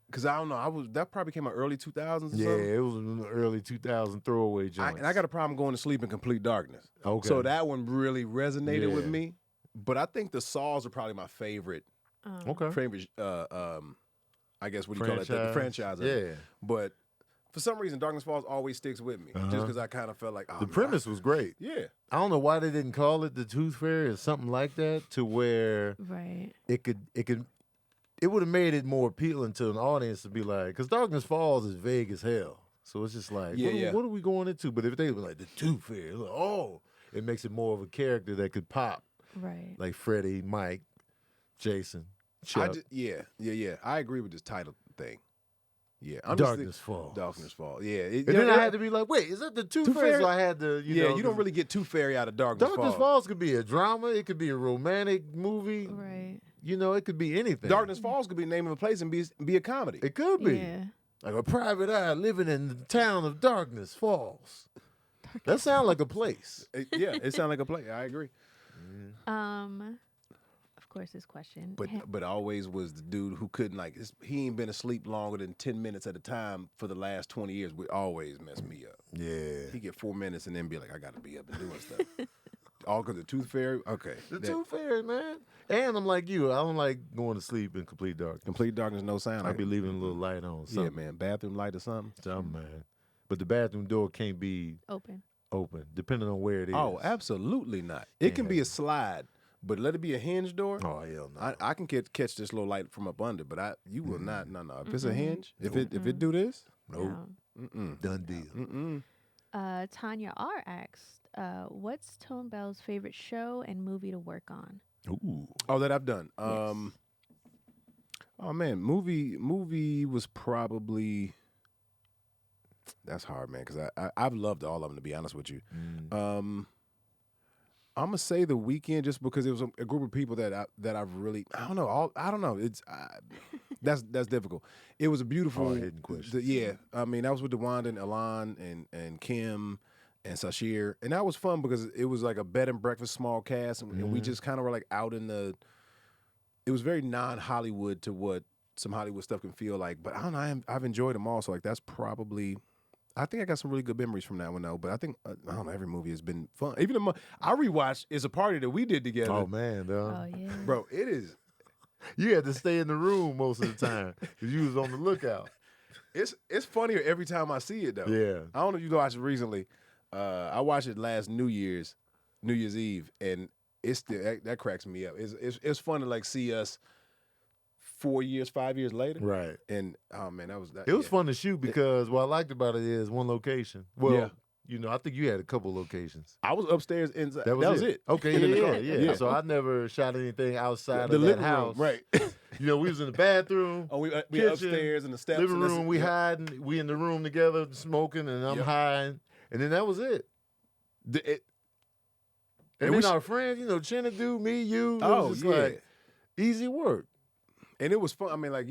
because I don't know, that probably came out early 2000s or Yeah, something. it was an early 2000 throwaway joint. And I got a problem going to sleep in complete darkness. Okay. So that one really resonated with Yeah. me. But I think the Saws are probably my favorite. Okay. Favorite, I guess what do you call it? The franchise. Of it. Yeah. But for some reason, Darkness Falls always sticks with me, just because I kind of felt like The premise was great. Yeah. I don't know why they didn't call it the Tooth Fairy or something like that, to where Right. it would have made it more appealing to an audience to be like, because Darkness Falls is vague as hell. So it's just like, what are we going into? But if they were like the Tooth Fairy, like, oh, it makes it more of a character that could pop, Right. like Freddie, Mike, Jason, Chuck. Yeah. I agree with this title thing. Yeah. Darkness Falls. Darkness Falls. Yeah. And then I had to be like, wait, is that the Tooth Fairy? Fairy? So I had to, you don't really get Tooth Fairy out of Darkness Falls. Darkness Falls could be a drama. It could be a romantic movie. Right. You know, it could be anything. Darkness Falls could be the name of a place and be a comedy. It could be. Yeah. Like a private eye living in the town of Darkness Falls. That sounds like a place. It sounds like a play. I agree. Of course, this question. But always was the dude who couldn't he ain't been asleep longer than 10 minutes at a time for the last 20 years. Would always mess me up. Yeah. He get 4 minutes and then be like, I got to be up and doing stuff. All because the Tooth Fairy. Okay. The Tooth Fairy, man. And I'm like you. I don't like going to sleep in complete darkness. Complete darkness, no sound. I'll be leaving a little light on. Yeah, Something. man. Bathroom light or something. Something, man. But the bathroom door can't be Open. depending on where it is. Oh, absolutely not. It can be a slide, but let it be a hinge door. Oh, hell no. I can catch this little light from up under, but you will not. No. If it's a hinge, if it do this, Nope. No. Done deal. Tanya R asked, "What's Tone Bell's favorite show and movie to work on?" Ooh. Oh, that I've done. Yes. Oh man, movie was probably. That's hard, man, because I've loved all of them, to be honest with you. I'm gonna say The Weeknd just because it was a group of people that I've really I don't know it's that's difficult. It was a beautiful Hard-hitting question. I mean that was with DeWanda and Elan and Kim and Sashir, and that was fun because it was like a bed and breakfast small cast, and we just kind of were like out in the. It was very non-Hollywood to what some Hollywood stuff can feel like, but I don't know. I've enjoyed them all, so like that's probably. I think I got some really good memories from that one though. But I think I don't know. Every movie has been fun. Even I rewatched "It's a Party" that we did together. Oh man, dog. Oh yeah. Bro, it is. You had to stay in the room most of the time because you was on the lookout. It's funnier every time I see it though. Yeah. I don't know if you watched it recently. I watched it last New Year's Eve, and it's still that cracks me up. It's fun to like see us 4 years, 5 years later. Right. And oh man, that was It was fun to shoot because what I liked about it is one location. Well, Yeah. you know, I think you had a couple locations. I was upstairs inside. That was it. Okay, And in the car. yeah. So I never shot anything outside The of that living house. room, right? You know, we was in the bathroom, Oh, we kitchen, upstairs in the steps. living and this- room. We yeah. hiding. We in the room together smoking, and I'm Yep. hiding. And then that was it. And And we then sh- our friends, you know, Chinadu, me, you. It Oh was just yeah, like easy work. and it was fun. I mean, like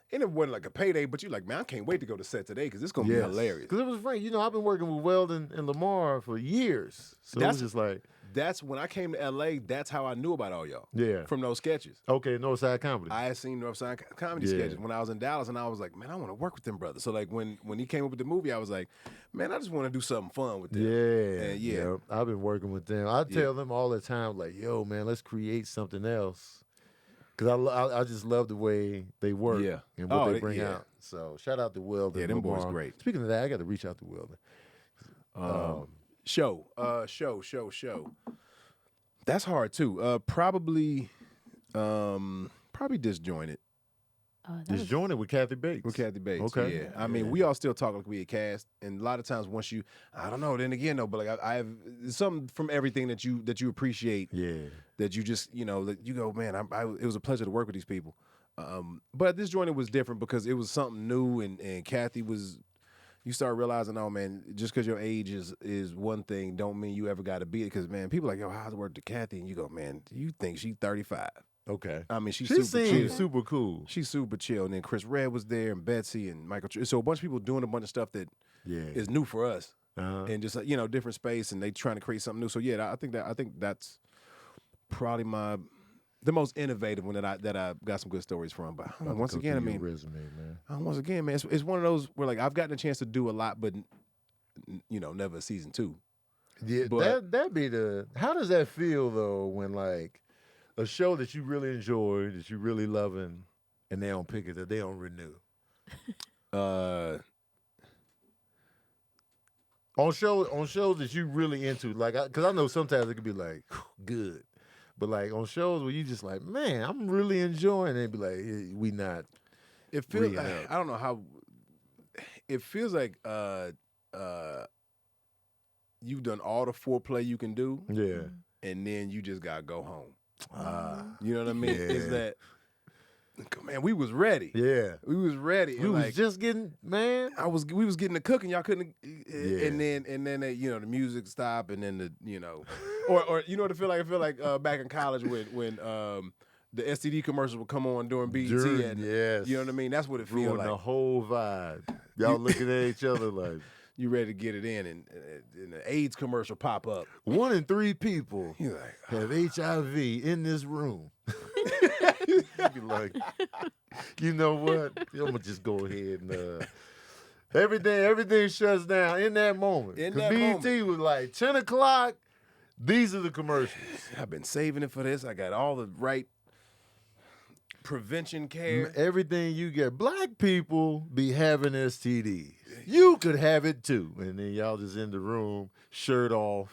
and it wasn't like a payday, but you like, man, I can't wait to go to set today because it's gonna be hilarious. Because it was great. You know, I've been working with Weldon and Lamar for years. So it was just like, That's when I came to LA. That's how I knew about all y'all. yeah. From those sketches. Okay, Northside Comedy. I had seen Northside Comedy Yeah. sketches when I was in Dallas, and I was like, man, I want to work with them brothers. So like when he came up with the movie, I was like, man, I just want to do something fun with them. Yeah, Yeah. yep. I've been working with them. I Yeah. tell them all the time, like, yo, man, let's create something else. Because I just love the way they work Yeah. and what Oh, they bring yeah. out. So shout out to Weldon. Yeah, them boys Lamar. great. Speaking of that, I got to reach out to Weldon. Show. That's hard too. Probably disjointed That was- Disjointed with Kathy Bates. with Kathy Bates. Okay. Yeah. I mean, Yeah. we all still talk like we a cast, and a lot of times once I don't know. Then again, though, but like I have something from everything that you appreciate. Yeah. That you just that you go, man. It was a pleasure to work with these people. But this joint, it was different because it was something new, and Kathy was. You start realizing, oh man, just because your age is one thing, don't mean you ever got to be it. Because man, people are like, yo, how's it work to Kathy? And you go, man, you think she's 35? Okay. I mean, she's She super seems chill. super cool. She's super chill. And then Chris Redd was there, and Betsy, and Michael. So a bunch of people doing a bunch of stuff that Yeah. is new for us, Uh-huh. and just different space, and they trying to create something new. So yeah, I think that's probably the most innovative one that I got some good stories from. But About to once go again, I through your mean, resume, man. once again, man, it's one of those where like I've gotten a chance to do a lot, but never a season 2. Yeah, But- that be the. How does that feel though when like a show that you really enjoy, that you really loving, and they don't pick it, that they don't renew? On shows that you really into, like, because I know sometimes it could be like good, but like on shows where you just like, man, I'm really enjoying it. And be like, we not. It feels. Bring it up. I don't know how. It feels like you've done all the foreplay you can do, Yeah. and then you just gotta go home. Ah. You know what I mean? Is Yeah. that man? We was ready. Yeah. We was ready. We and was like, just getting, man. we was getting the cooking. Y'all couldn't. Yeah. And then they, the music stopped, and then or you know what it feel like? I feel like back in college when the STD commercials would come on during BET, and yes. you know what I mean. That's what it feels Ruined like. the whole vibe. Y'all looking at each other like, You ready to get it in, and the AIDS commercial pop up. 1 in 3 people You're like, have HIV in this room. You be like, you know what? I'm gonna just go ahead and everything shuts down in that moment. In 'Cause that BET moment. was like 10 o'clock. These are the commercials. I've been saving it for this. I got all the right prevention care. Everything you get. Black people be having STDs. You could have it too. And then y'all just in the room, shirt off.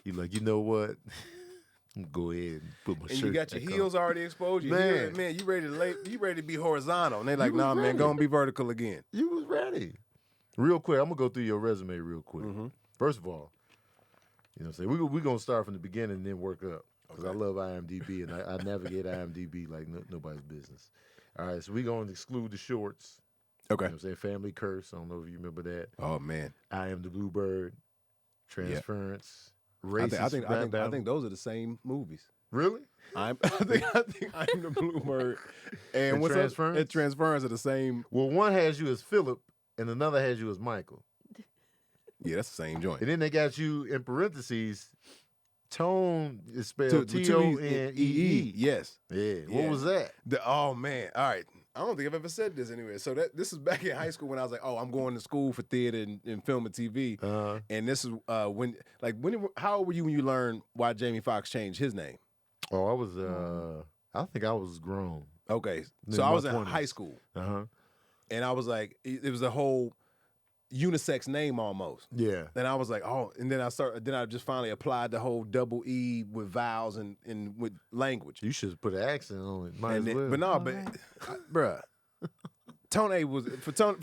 You like, you know what? Go ahead and put my And shirt you got your back on. heels already exposed. Man. You ready to be horizontal. And they like, was nah, man, ready. go and be vertical again. You was ready. Real quick, I'm gonna go through your resume real quick. Mm-hmm. First of all, you know what I'm saying? We're gonna start from the beginning and then work up. Because I love IMDb and I navigate IMDb like nobody's business. All right, so we're gonna exclude the shorts. Okay. You know what I'm saying? Family Curse. I don't know if you remember that. Oh man. I Am the Bluebird. Transference. I Racist think rap battle. those are the same movies. Really? I think I'm the Bluebird and And what's Transference? and Transference are the same. Well, one has you as Philip and another has you as Michael. Yeah, that's the same joint. And then they got you in parentheses. Tone is spelled Two E's, Tonee. Yes. Yeah. Yeah. What was that? Oh man. All right. I don't think I've ever said this anywhere. So this is back in high school when I was like, oh, I'm going to school for theater and film and TV. And this is how old were you when you learned why Jamie Foxx changed his name? Oh, I think I was grown. Okay. In So I my was in 20s. high school. Uh-huh. And I was like, it was a whole unisex name almost. Yeah. And I was like, oh, and then I just finally applied the whole double E with vowels and with language. You should put an accent on it. Might And as then- well. But no, Alright. bruh. Tone was for Tone.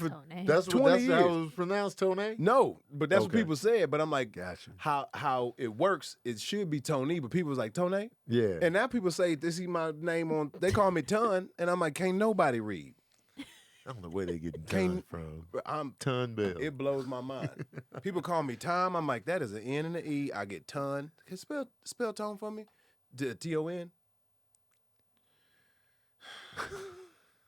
that's 20 how it years. was pronounced, Tone? No, but that's what Okay. people said. But I'm like, Gotcha. how it works, it should be Tony, but people was like, Tone? Yeah. And now people say, this is my name on, they call me Ton, and I'm like, can't nobody read. I don't know where they getting Can't- ton from. I'm Ton Bell. It blows my mind. People call me Tom. I'm like, that is an N and an E. I get Ton. Can you spell Tone for me? Ton.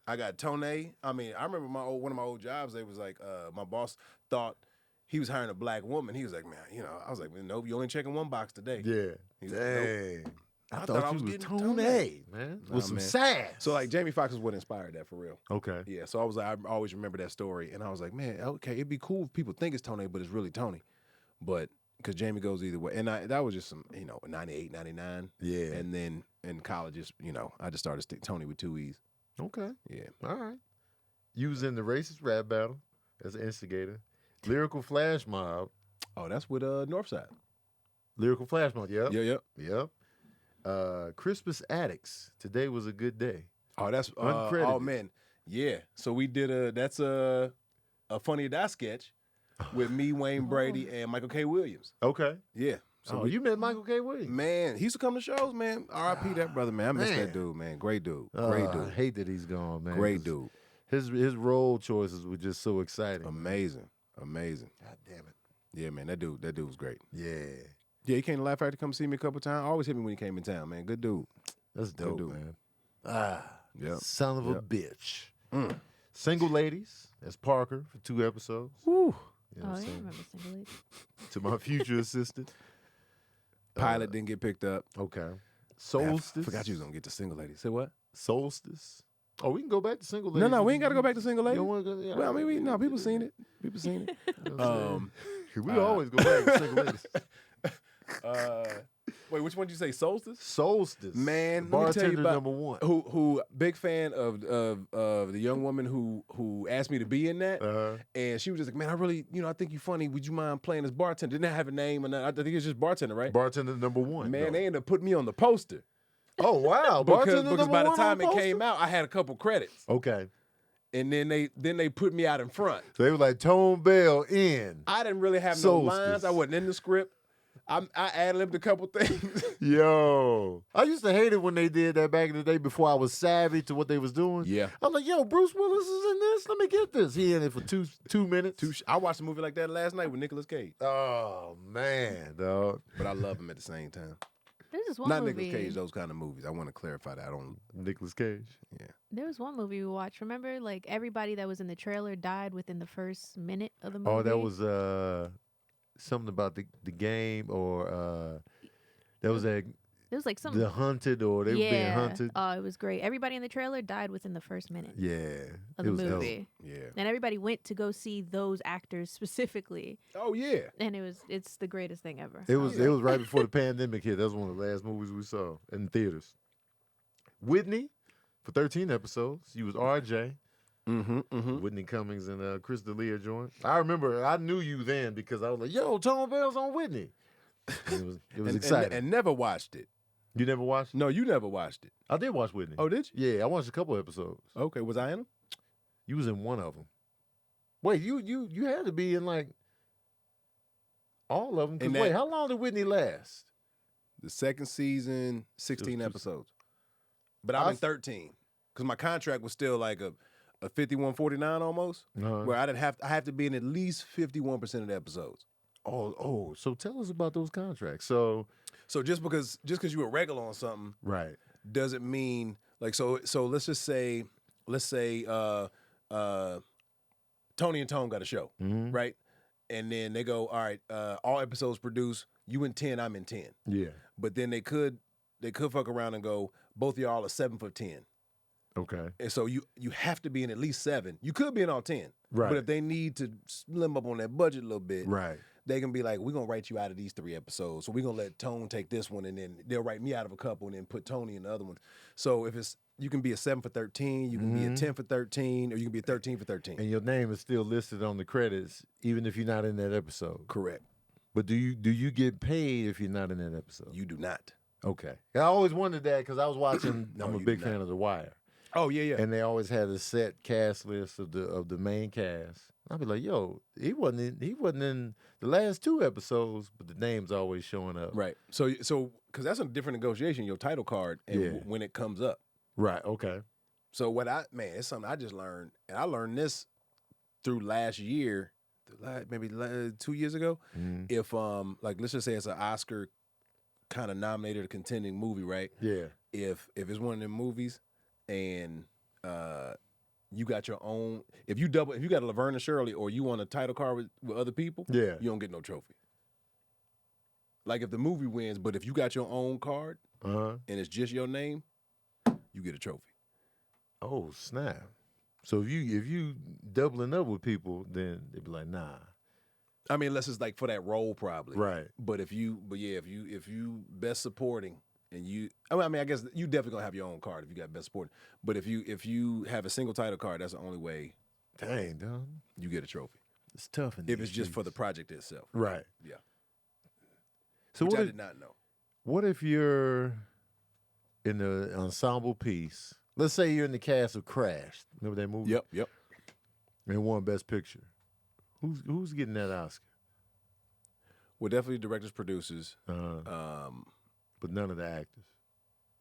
I got Tone. I mean, I remember one of my old jobs. They was like, my boss thought he was hiring a black woman. He was like, man, I was like, nope, you only checking one box today. Yeah. He's like, nope. Dang. I I thought thought I you was was getting Tone, Tone. man. Nah, With some man. sass. So like Jamie Foxx is what inspired that for real. Okay. Yeah, so I was like, I always remember that story, and I was like, man, okay, it'd be cool if people think it's Tony, but it's really Tony. But because Jamie goes either way, and that was just some, 98, 99. Yeah. And then in college, just, I just started stick Tony with two E's. Okay. Yeah. All right. You was in the racist rap battle as an instigator. Lyrical Flash Mob. Oh, that's with Northside. Lyrical Flash Mob. Yep. Yep. Yep. Crispus Addicts. Today was a good day. Oh, that's Uncredited. oh man, yeah. So we did a Funny or Die sketch with me, Wayne Brady, and Michael K. Williams. Okay. Yeah. So So you met Michael K. Williams. man, he used to come to shows, man. R.I.P. that brother, man. I miss Man. that dude, man. Great dude. Oh, Great I dude. hate that he's gone, man. Great 'cause dude. His role choices were just so exciting. Amazing. God damn it. Yeah, man. That dude was great. Yeah. Yeah, he came to Laugh Factory to come see me a couple times. Always hit me when he came in town, man. Good dude. That's dope, dude. man. Ah. Yep. Son of a Yep. bitch. Mm. Single Ladies. That's Parker for 2 episodes. Woo. You know Oh, what I I'm saying? remember Single Ladies. To my future assistant. Pilot didn't get picked up. Okay. Man, Solstice. I forgot you was gonna get the single lady. Say what? Solstice. Oh, we can go back to Single Ladies. No, we ain't gotta go back to single You lady. don't wanna go, yeah, Well, I mean, people seen it. People seen it. You know what I'm saying? We uh, always go back to Single Ladies. Wait, which one did you say? Solstice? Solstice. Man, the let me tell you bartender about #1. Who big fan of the young woman who asked me to be in that, and she was just like, man, I really, I think you funny. Would you mind playing as bartender? Didn't have a name, and I think it's just bartender, right? Bartender #1. Man, though. they ended up putting me on the poster Oh wow! because Bartender by the #1 time on it came out, I had a couple credits, Okay. and then they put me out in front. So they were like Tone Bell in. I didn't really have no Solstice. lines. I wasn't in the script. I ad-libbed a couple things. Yo, I used to hate it when they did that back in the day before I was savvy to what they was doing. Yeah. I was like, yo, Bruce Willis is in this. Let me get this. He in it for two minutes. I watched a movie like that last night with Nicolas Cage, Oh man, dog. but I love him at the same time. There's this one Not movie. Nicolas Cage, those kind of movies. I want to clarify that. I don't. Nicolas Cage. There was one movie we watched. Remember, like everybody that was in the trailer died within the first minute of the movie. Oh, that was something about the game or that was It was like some. the hunted or they were being hunted. Oh, it was great. Everybody in the trailer died within the first minute Yeah, of it the was dope. movie, Yeah. and everybody went to go see those actors specifically, Oh yeah. and it's the greatest thing ever. It was right before the pandemic hit. That was one of the last movies we saw in theaters. Whitney for 13 episodes. You was RJ. Mm-hmm. Whitney Cummings and Chris D'Elia joined. I remember I knew you then because I was like, yo, Tone Bell's on Whitney. And it was exciting. And never watched it. You never watched? No, you never watched it. I did watch Whitney. Oh, did you? Yeah, I watched a couple episodes. Okay, was I in them? You was in one of them. Wait, you had to be in like all of them. 'Cause In wait, that- how long did Whitney last? The second season, 16 Just- episodes. But I'm in 13 because my contract was still like a 51-49 almost, Uh-huh. where I have to be in at least 51% of the episodes. Oh, so tell us about those contracts. So So just because you were regular on something right. doesn't mean like so let's say Tony and Tone got a show, Mhm. right? And then they go, all right, all episodes produced, you in 10, I'm in 10. Yeah. But then they could fuck around and go, both of y'all are 7 for 10. Okay. And so you have to be in at least 7. You could be in all 10. Right. But if they need to slim up on that budget a little bit, Right. they can be like, we're going to write you out of these 3 episodes. So we're going to let Tone take this one, and then they'll write me out of a couple and then put Tony in the other ones. So if it's, you can be a 7 for 13, you can be a 10 for 13, or you can be a 13 for 13. And your name is still listed on the credits, even if you're not in that episode. Correct. But do you get paid if you're not in that episode? You do not. Okay. I always wondered that because I was watching. No, I'm a you big do not. fan of The Wire, Oh, yeah. and they always had a set cast list of the main cast. I'd be like, yo, he wasn't in the last 2 episodes, but the name's always showing up. Right. So because that's a different negotiation, your title card, and when it comes up. Right. Okay. So it's something I just learned, and I learned this through last year, maybe 2 years ago. Mhm. If like let's just say it's an Oscar kind of nominated or contending movie, right? Yeah. If it's one of them movies, and you got your own, if you got a Laverne and Shirley, or you want a title card with other people, Yeah. you don't get no trophy. Like if the movie wins, but if you got your own card Uh-huh. and it's just your name, you get a trophy. Oh, snap. So if you doubling up with people, then they'd be like, nah. I mean, unless it's like for that role, probably. Right. But if you best supporting, and I guess you definitely gonna have your own card if you got best supporting. But if you have a single title card, that's the only way Dang, dog. you get a trophy. It's tough. If it's just for the project itself. Right. Yeah. So Which what I if, did not know. what if you're in the ensemble piece? Let's say you're in the cast of Crash. Remember that movie? Yep. And won Best Picture. Who's getting that Oscar? Well, definitely directors, producers. But none of the actors.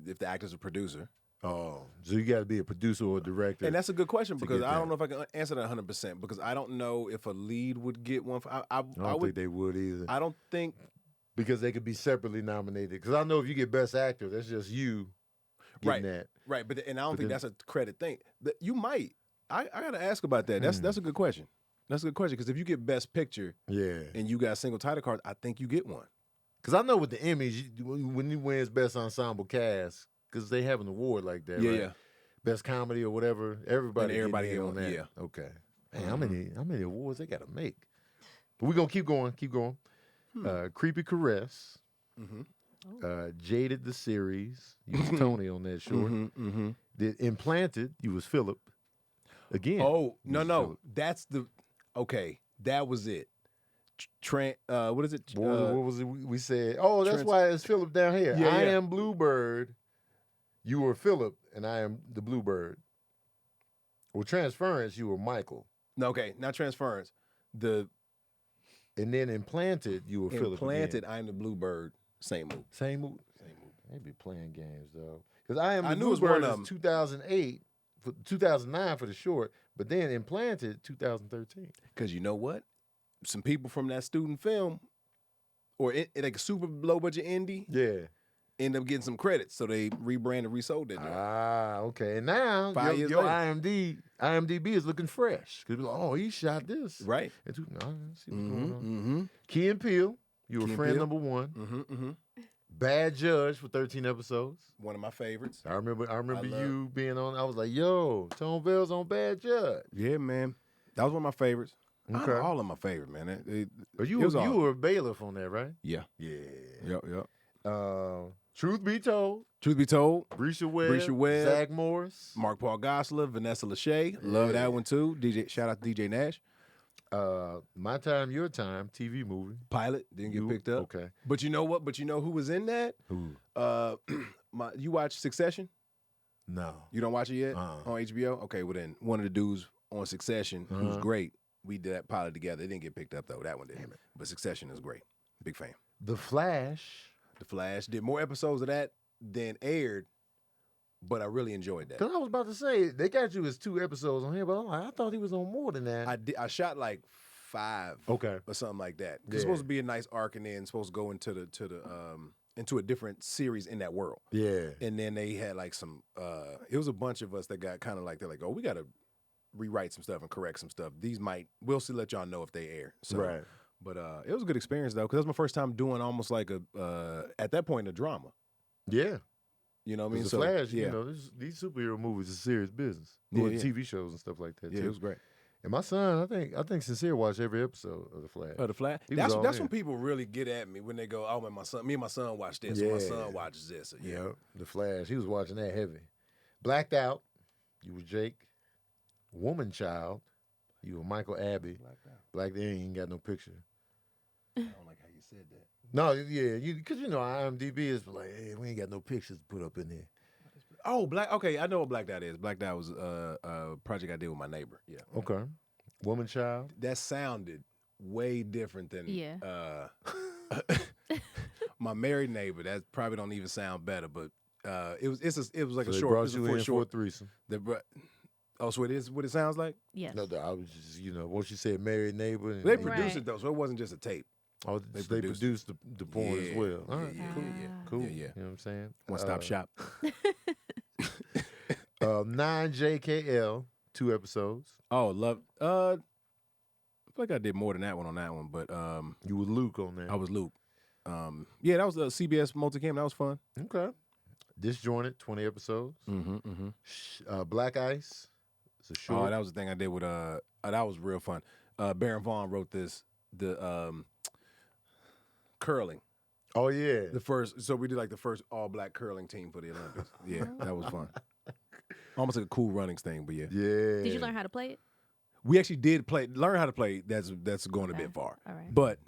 If the actor's a producer. Oh, so you got to be a producer or a director. And that's a good question, to because get I don't that. know if I can answer that 100%, because I don't know if a lead would get one. I don't think they would either. I don't think. Because they could be separately nominated. Because I know if you get Best Actor, that's just you getting that. Right, but I don't But think then- that's a credit thing. You might. I got to ask about that. That's a good question. That's a good question, because if you get Best Picture Yeah. and you got single title cards, I think you get one. Because I know with the Emmys, when you wins Best Ensemble Cast, because they have an award like that, right? Yeah. Best Comedy or whatever, everybody everybody get in get on one, that. yeah. Okay. Man, how many awards they got to make? But we're going to keep going. Creepy Caress. Jaded the Series. You was Tony on that short. Did Implanted, you was Philip. Again. Oh, you no. was Philip. That's okay. That was it. What is it? What was it we said? Oh, that's why it's Philip down here. Yeah, I yeah. am Bluebird. You were Philip, and I am the Bluebird. Well, Transference, you were Michael. No, okay, not Transference. The And then Implanted, you were Philip. Implanted, I am the Bluebird. Same move. Same movie. They be playing games though. Because I am the I knew it was Bluebird one is of 'em. 2008, 2009 for the short, but then Implanted 2013. Because you know what? Some people from that student film, or like a super low budget indie, Yeah. end up getting some credits. So they rebranded, resold it. Ah, okay. And now 5 years your later. IMDb is looking fresh. Because oh, he shot this. Right. And see what's going on. Key and Peele, you were Key and friend Peele. number 1. Mm-hmm. Bad Judge for 13 episodes. One of my favorites. I remember love- you being on. I was like, yo, Tone Bell's on Bad Judge. Yeah, man. That was one of my favorites. Okay. All of my favorite, man. But you it was you all- were a bailiff on that, right? Yeah. Yeah. Yep. Truth Be Told, Truth be told, Brisha Webb, Brisha Webb, Zach Morris. Mark Paul Gosselaar, Vanessa Lachey. Love that one too. Shout out to DJ Nash. My Time, Your Time, TV movie. Pilot didn't get You- picked up. Okay. But you know what? But you know who was in that? Who? You watch Succession? No. You don't watch it yet Uh-uh. on HBO? Okay, well then one of the dudes on Succession who's Uh-huh. great. We did that pilot together. It didn't get picked up though. That one didn't. But Succession is great. Big fan. The Flash. The Flash did more episodes of that than aired, but I really enjoyed that. Because I was about to say, they got you as 2 episodes on here, but I'm like, I thought he was on more than that. I shot like 5 Okay. or something like that. Yeah. It's supposed to be a nice arc, and then supposed to go into into a different series in that world. Yeah. And then they had like some. It was a bunch of us that got kind of like, they're like, oh, we got to rewrite some stuff and correct some stuff. We'll see. Let y'all know if they air. So, Right. But it was a good experience though, because that was my first time doing almost like at that point a drama. Yeah. You know what I mean? The So, Flash, yeah. you know, these superhero movies are serious business. Yeah, Or yeah. TV shows and stuff like that Yeah, too. it was great. And my son, I think Sincere watched every episode of The Flash. Oh, the Flash. He was all That's in. when people really get at me when they go, "Oh, man, me and my son watch this. And my son watches this." Yeah. Yeah, The Flash. He was watching that heavy. Blacked Out. You were Jake. Woman Child. You were Michael Abbey. Blacked Out. Ain't got no picture. I don't like how you said that. No, yeah, because you know IMDb is like, hey, we ain't got no pictures to put up in there. Oh, Okay, I know what Blacked Out is. Blacked Out was a project I did with my neighbor. Yeah. Okay. Woman Child. That sounded way different than my married neighbor. That probably don't even sound better, but it was like So a they short. brought It was you a in for a short. threesome. So it is what it sounds like. Yes. No, I was just, you know, once you said married neighbor. And They Right. produced it though, so it wasn't just a tape. Oh, They they produced produced the porn as Yeah, well. All right, yeah, cool. yeah, Cool. yeah. You know what I'm saying? One stop shop. 9JKL, 2 episodes. Oh, love. I feel like I did more than that one on that one, but You were Luke on there. I was Luke. Yeah, that was a CBS multicam. That was fun. Okay. Disjointed, 20 episodes. Black Ice. It's a short. Oh, that was the thing I did with that was real fun. Baron Vaughn wrote the curling. Oh, yeah. So we did like the first all black curling team for the Olympics. Yeah, that was fun. Almost like a Cool Runnings thing, but yeah. Yeah. Did you learn how to play it? We actually did learn how to play. That's going a Okay. bit far. All right. But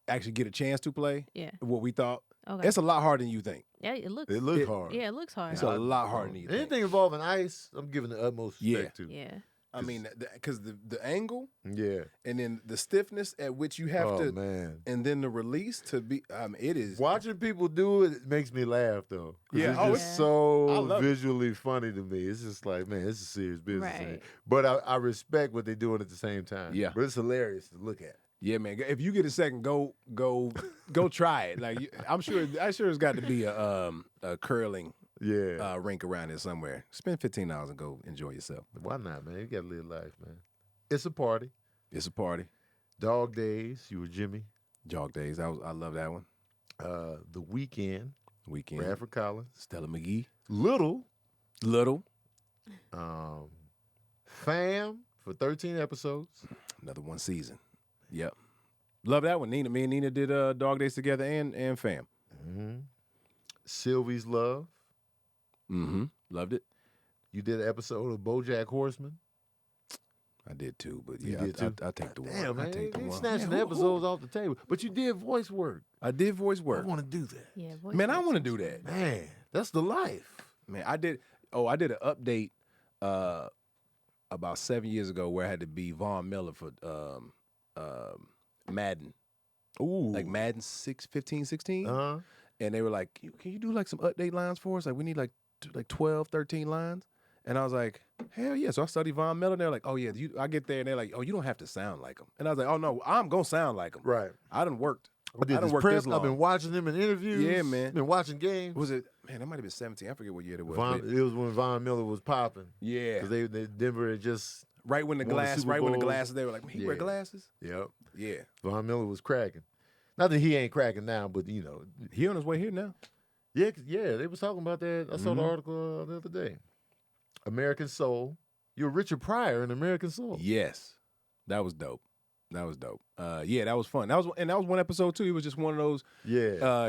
actually get a chance to play, Yeah. what we thought, Okay. it's a lot harder than you think. Yeah, it looks. It looked hard. Yeah, it looks hard. It's a lot harder than you think. Anything involving ice, I'm giving the utmost respect to. Yeah. I mean, because the angle Yeah. and then the stiffness at which you have Oh, to, man. and then the release to be, it is. Watching people do it makes me laugh, though. 'Cause Yeah, It's oh, just it's- I so love it. visually funny to me. It's just like, man, it's a serious business. Right. thing. But I respect what they're doing at the same time. Yeah. But it's hilarious to look at. Yeah, man. If you get a second, go try it. Like I'm sure it's got to be a curling Yeah. rink around here somewhere. Spend $15 and go enjoy yourself. Why not, man? You got to live life, man. It's a party. It's a party. Dog Days, you were Jimmy. Jog Days. I love that one. The Weekend, Weekend. Bradford Collins. Stella McGee. Little, Little. Fam for 13 episodes. Another one season. Yep. Love that one. Me and Nina did Dog Days together and Fam. Sylvie's Love. Mm-hmm. Loved it. You did an episode of BoJack Horseman. I did too, but You yeah, did too? I take the one. Damn, I man. take the You one. snatching Yeah, episodes off the table. But you did voice work. I did voice I work. want to do that. Yeah. Man, I want to do that. Man, that's the life. Man, I did an update about 7 years ago where I had to be Von Miller for Madden. Ooh. Like Madden 15, 16. Uh-huh. And they were like, can you do like some update lines for us? Like we need like 12, 13 lines. And I was like, hell yeah. So I studied Von Miller. And they're like, oh yeah. I get there and they're like, oh, you don't have to sound like him. And I was like, oh no, I'm going to sound like him. Right. I done worked. I did done this worked prep. this long. I've been watching him in interviews. Yeah, man. Been watching games. Was it, man, that might have been 17. I forget what year it was. but- It was when Von Miller was popping. yeah. Because they Denver had just, Right when the won the Super Bowls. glasses, they were like, he wear Yeah. glasses? yep. Yeah. Von Miller was cracking. Not that he ain't cracking now, but you know. He on his way here now. Yeah, they was talking about that. I saw the article the other day. American Soul. You're Richard Pryor in American Soul. Yes. That was dope. Yeah, that was fun. That was one episode too. He was just one of those. Yeah.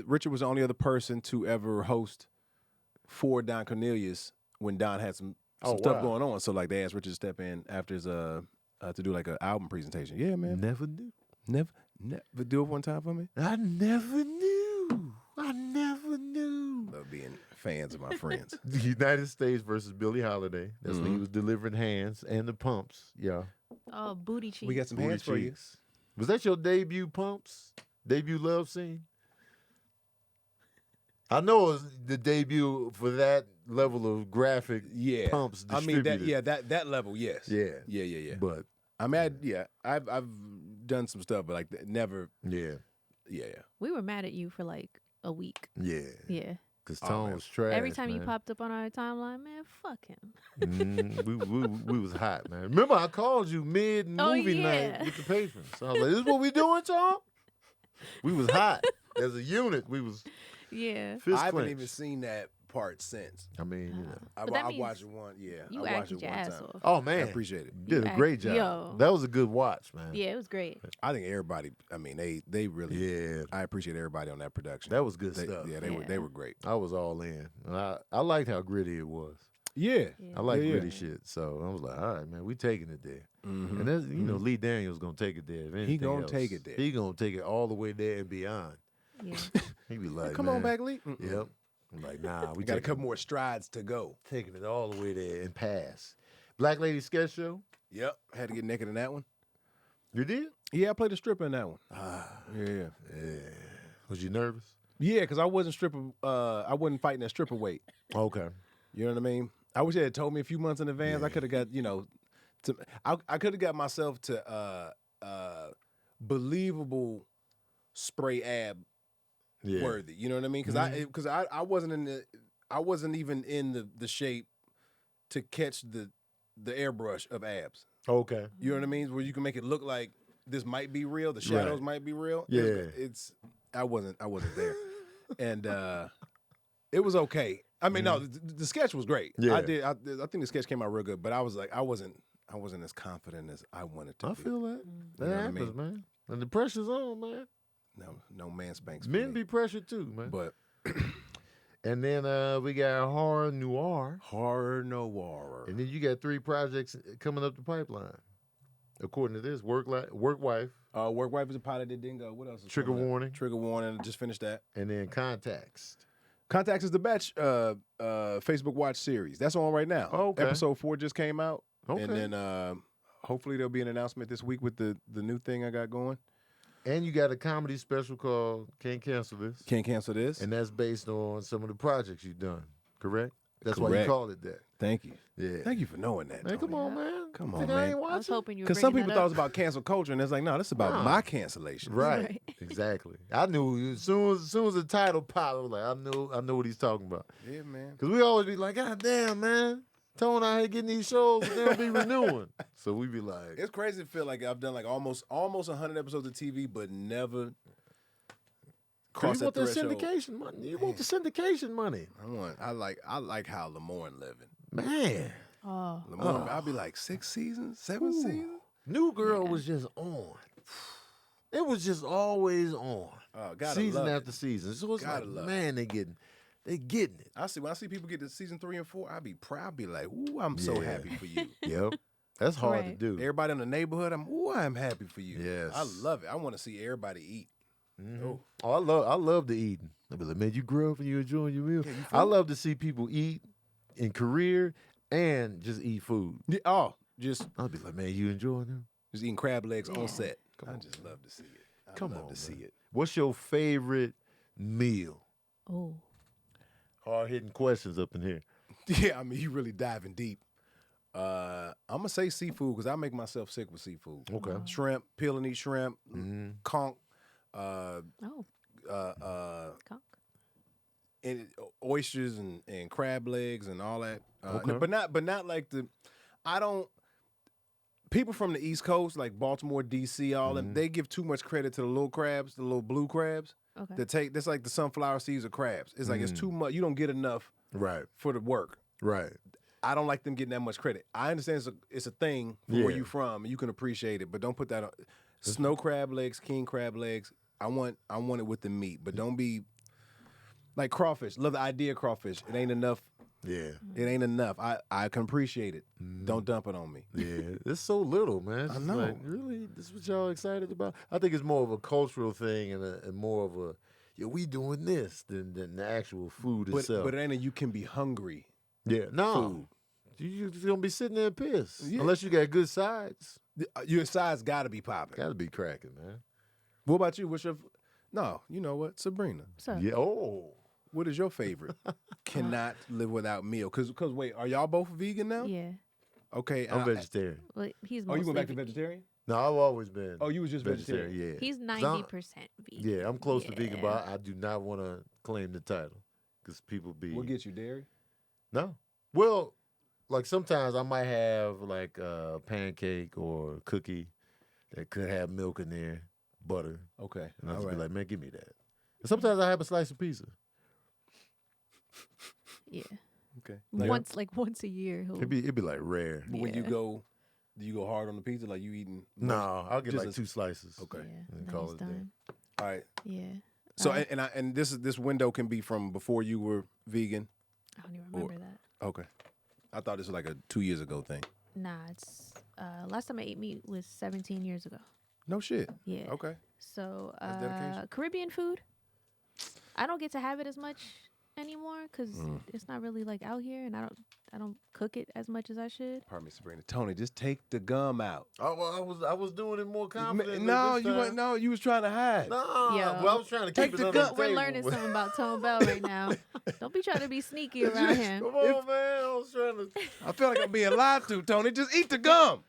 Richard was the only other person to ever host for Don Cornelius when Don had some Oh, stuff wow. going on. So like they asked Richard to step in after his to do like an album presentation. Yeah, man. Never knew. Never do it one time for me. I never knew. Love being fans of my friends. The United States versus Billie Holiday. That's when he was delivering hands and the pumps. Yeah. Oh, booty cheeks. We got some Booty hands for you. cheeks. Was that your debut pumps? Debut love scene? I know it was the debut for that level of graphic Yeah. pumps I mean distributed. that level, yes. Yeah. Yeah. But I mean, I've done some stuff, but like never. yeah. Yeah. We were mad at you for like a week. Yeah. Yeah. Because Oh, Tone man. was trash. Every time you man. popped up on our timeline, man, fuck him. We was hot, man. Remember, I called you mid movie night yeah. with the patrons. So I was like, "This is what we doing, Tom?" We was hot as a unit. We was Yeah. fist I haven't clenched. even seen that part since. I mean, you know. I But that watched means it one. Yeah, You I watched acted it your one ass time. off. Oh I man, appreciate it. did a great job. Yo. That was a good watch, man. Yeah, it was great. I think everybody. I mean, they really. Yeah, I appreciate everybody on that production. that was good They- stuff. Yeah, they were great. I was all in. And I liked how gritty it was. Yeah. Yeah. I like Yeah, yeah. gritty shit. So I was like, all right, man, we taking it there. Mhm. And that's, you know, Lee Daniels gonna take it there. If anything gonna else. take it there. He gonna take it all the way there and beyond. Yeah. He be like, Come man, on back, Lee. Mm-mm. Yep. I'm like, nah, we We got a taking, couple more strides to go. taking it all the way there and pass. Black Lady Sketch Show. Yep. Had to get naked in that one. You did? Yeah, I played a stripper in that one. Ah, Yeah. yeah. Was you nervous? Yeah, because I wasn't I wasn't fighting at stripper weight. Okay. You know what I mean? I wish they had told me a few months in advance. I Yeah. could have got, I could have got myself to believable spray ab Yeah. worthy. You know what I mean? Because I wasn't even in the shape to catch the airbrush of abs. Okay. You know what I mean? Where you can make it look like this might be real, the shadows Right. might be real. Yeah. I wasn't there, and it was okay. I mean, no, the sketch was great. Yeah. I think the sketch came out real good, but I was like, I wasn't as confident as I wanted to I be. feel that. That You know what I happens, mean? man. And the pressure's on, man. No man spanks. for Men me. be pressured too, man. But And then we got horror noir. horror noir. And then you got 3 projects coming up the pipeline. According to this, Work Wife, Work Wife is a pilot that didn't go. What else? Is Trigger coming up? Warning, Trigger Warning. Just finished that. and then Contacts. Contacts is the Batch Facebook Watch series. That's on right now. Oh, okay. Episode 4 just came out. Okay. And then hopefully there'll be an announcement this week with the new thing I got going. And you got a comedy special called Can't Cancel This. Can't cancel this. And that's based on some of the projects you've done, correct? That's why you Correct. called it that. Thank you. Yeah. Thank you for knowing that. Man, come Tony. on, man. Come Think on, I man. ain't I was watching? hoping you were Because some bringing people that thought up. it was about cancel culture, and it's like, no, this is about Nah. my cancellation. Right. Right. Exactly. I knew as soon as the title popped, I was like, I know what he's talking about. Yeah, man. Because we always be like, God damn, man. Tone out here getting these shows, and they'll be renewing. So we be like, It's crazy to feel like I've done like almost 100 episodes of TV, but never crossed you want that that threshold. syndication money. You want the syndication money. I like how Lamorne living. Man. Oh. Lamorne, I'll be like 6 seasons, 7 Ooh. seasons. New Girl Yeah. was just on. It was just always on. Oh, gotta Season love after it. season. So it's Gotta like, love man, they getting it. When I see people get to season 3 and 4, I be proud. I be like, ooh, I'm so Yeah. happy for you. Yep. That's hard Right. to do. Everybody in the neighborhood, I'm happy for you. Yes. I love it. I want to see everybody eat. Mhm. Oh, I love the eating. I be like, man, you grew up and you enjoying your meal. Yeah, you I food? love to see people eat in career and just eat food. Yeah, just I'll be like, man, you enjoying them? eating crab legs Yeah. on set. Come I on, just love to see it. I Come love on, to see man. it. What's your favorite meal? Oh. Hard hitting questions up in here. Yeah, I mean, you really diving deep. I'm gonna say seafood because I make myself sick with seafood. Okay. Shrimp, peel and eat shrimp, Mhm. conch, Oh. Conch. and oysters and crab legs and all that. Okay. But not like I don't. People from the East Coast, like Baltimore, DC, all them, they give too much credit to the little crabs, the little blue crabs. Okay. That's like the sunflower seeds of crabs. It's like it's too much. You don't get enough Right. for the work. Right. I don't like them getting that much credit. I understand it's a thing from where Yeah. you from, and you can appreciate it, but don't put that on. Snow crab legs, king crab legs. I want it with the meat, but don't be like crawfish. Love the idea of crawfish. It ain't enough. Yeah. It ain't enough. I can appreciate it. Don't dump it on me. Yeah. It's so little, man. It's I just know. like, really? This is what y'all excited about? I think it's more of a cultural thing and more of a, yeah, we doing this than the actual food itself. But it ain't a you can be hungry. yeah. No. food. You're just going to be sitting there pissed. Yeah. Unless you got good sides. Your size got to be popping. Got to be cracking, man. What about you? What's your? No, you know what, Sabrina. So. Yeah. Oh. What is your favorite? Cannot live without meal. Cause wait, are y'all both vegan now? Yeah. Okay. I'm vegetarian. Well, he's Oh, mostly you went back to vegetarian? No, I've always been. Oh, you was just vegetarian. Yeah. He's 'Cause 90% vegan. Yeah, I'm close to vegan, Yeah. but I do not want to claim the title because people be. What gets you dairy? No. Well, like sometimes I might have like a pancake or a cookie that could have milk in there, butter, Okay. and I'll All just right. be like, man, give me that. And sometimes I have a slice of pizza. Yeah. Okay. Once a year. He'll, It'd be like rare. But when you Yeah. go, do you go hard on the pizza? Like you eating? No, I'll get just like a- 2 slices. Okay. Yeah. And then call it's it a day. done. All right. Yeah. So Uh, and this window can be from before you were vegan. I don't even remember that. Okay. I thought this was like a 2 years ago thing. Nah, it's last time I ate meat was 17 years ago. No shit. Yeah. Okay. So That's dedication. Caribbean food, I don't get to have it as much anymore because it's not really like out here, and I don't cook it as much as I should. Pardon me, Sabrina. Tony, just take the gum out. Oh, well, I was doing it more confidently. No, this you time. weren't. No, you was trying to hide. No, Yo. well, I was trying to Take keep the it under gut. the We're table. learning something about Tone Bell right now. Don't be trying to be sneaky around him. Come on, man. I was trying to. I feel like I'm being lied to, Tony. Just eat the gum.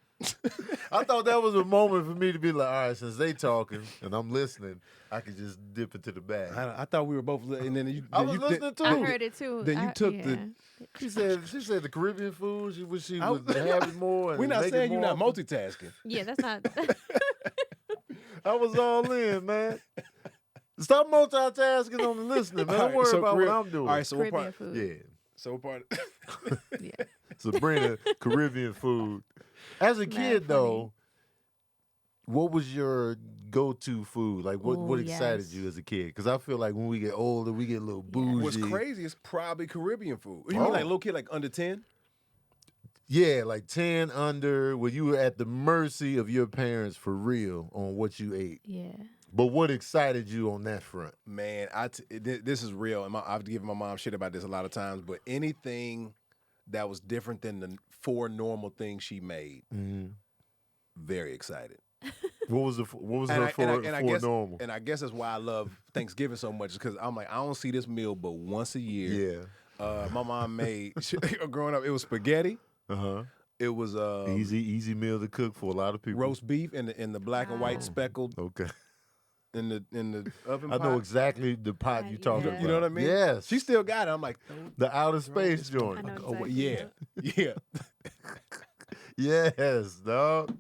I thought that was a moment for me to be like, all right, since they talking and I'm listening, I could just dip into the bag. I thought we were both, and then you. I then was you listening too. I heard it too. Then you took the- She said the Caribbean food. She wish she I- would have it more. And We're not make it saying you're more not often. multitasking. Yeah, that's not. I was all in, man. Stop multitasking on the listening, man. All Don't right, worry so about Carib- what I'm doing. All right, so what Caribbean part? food. Yeah. So what part? Yeah. Sabrina, Caribbean food. As a Mad kid, funny. though, what was your go-to food? Like, what Ooh, excited yes. you as a kid? Because I feel like when we get older, we get a little bougie. What's crazy is probably Caribbean food. You Oh. mean like little kid, like under 10? Yeah, like 10 under, where you were at the mercy of your parents for real on what you ate. Yeah. But what excited you on that front? Man, this is real. And I've given my mom shit about this a lot of times, but anything that was different than the 4 normal things she made, very excited. What was her I for guess, normal? And I guess that's why I love Thanksgiving so much, because I'm like, I don't see this meal but once a year. Yeah. My mom made, growing up, it was spaghetti. Uh-huh. It was Easy meal to cook for a lot of people. roast beef in the black and white Wow. speckled Okay. in the oven I pot. know exactly the pot you talking Yeah. about. You know what I mean? Yes. She still got it. I'm like, the outer space I joint. know oh, well, exactly. yeah. Yes, dog.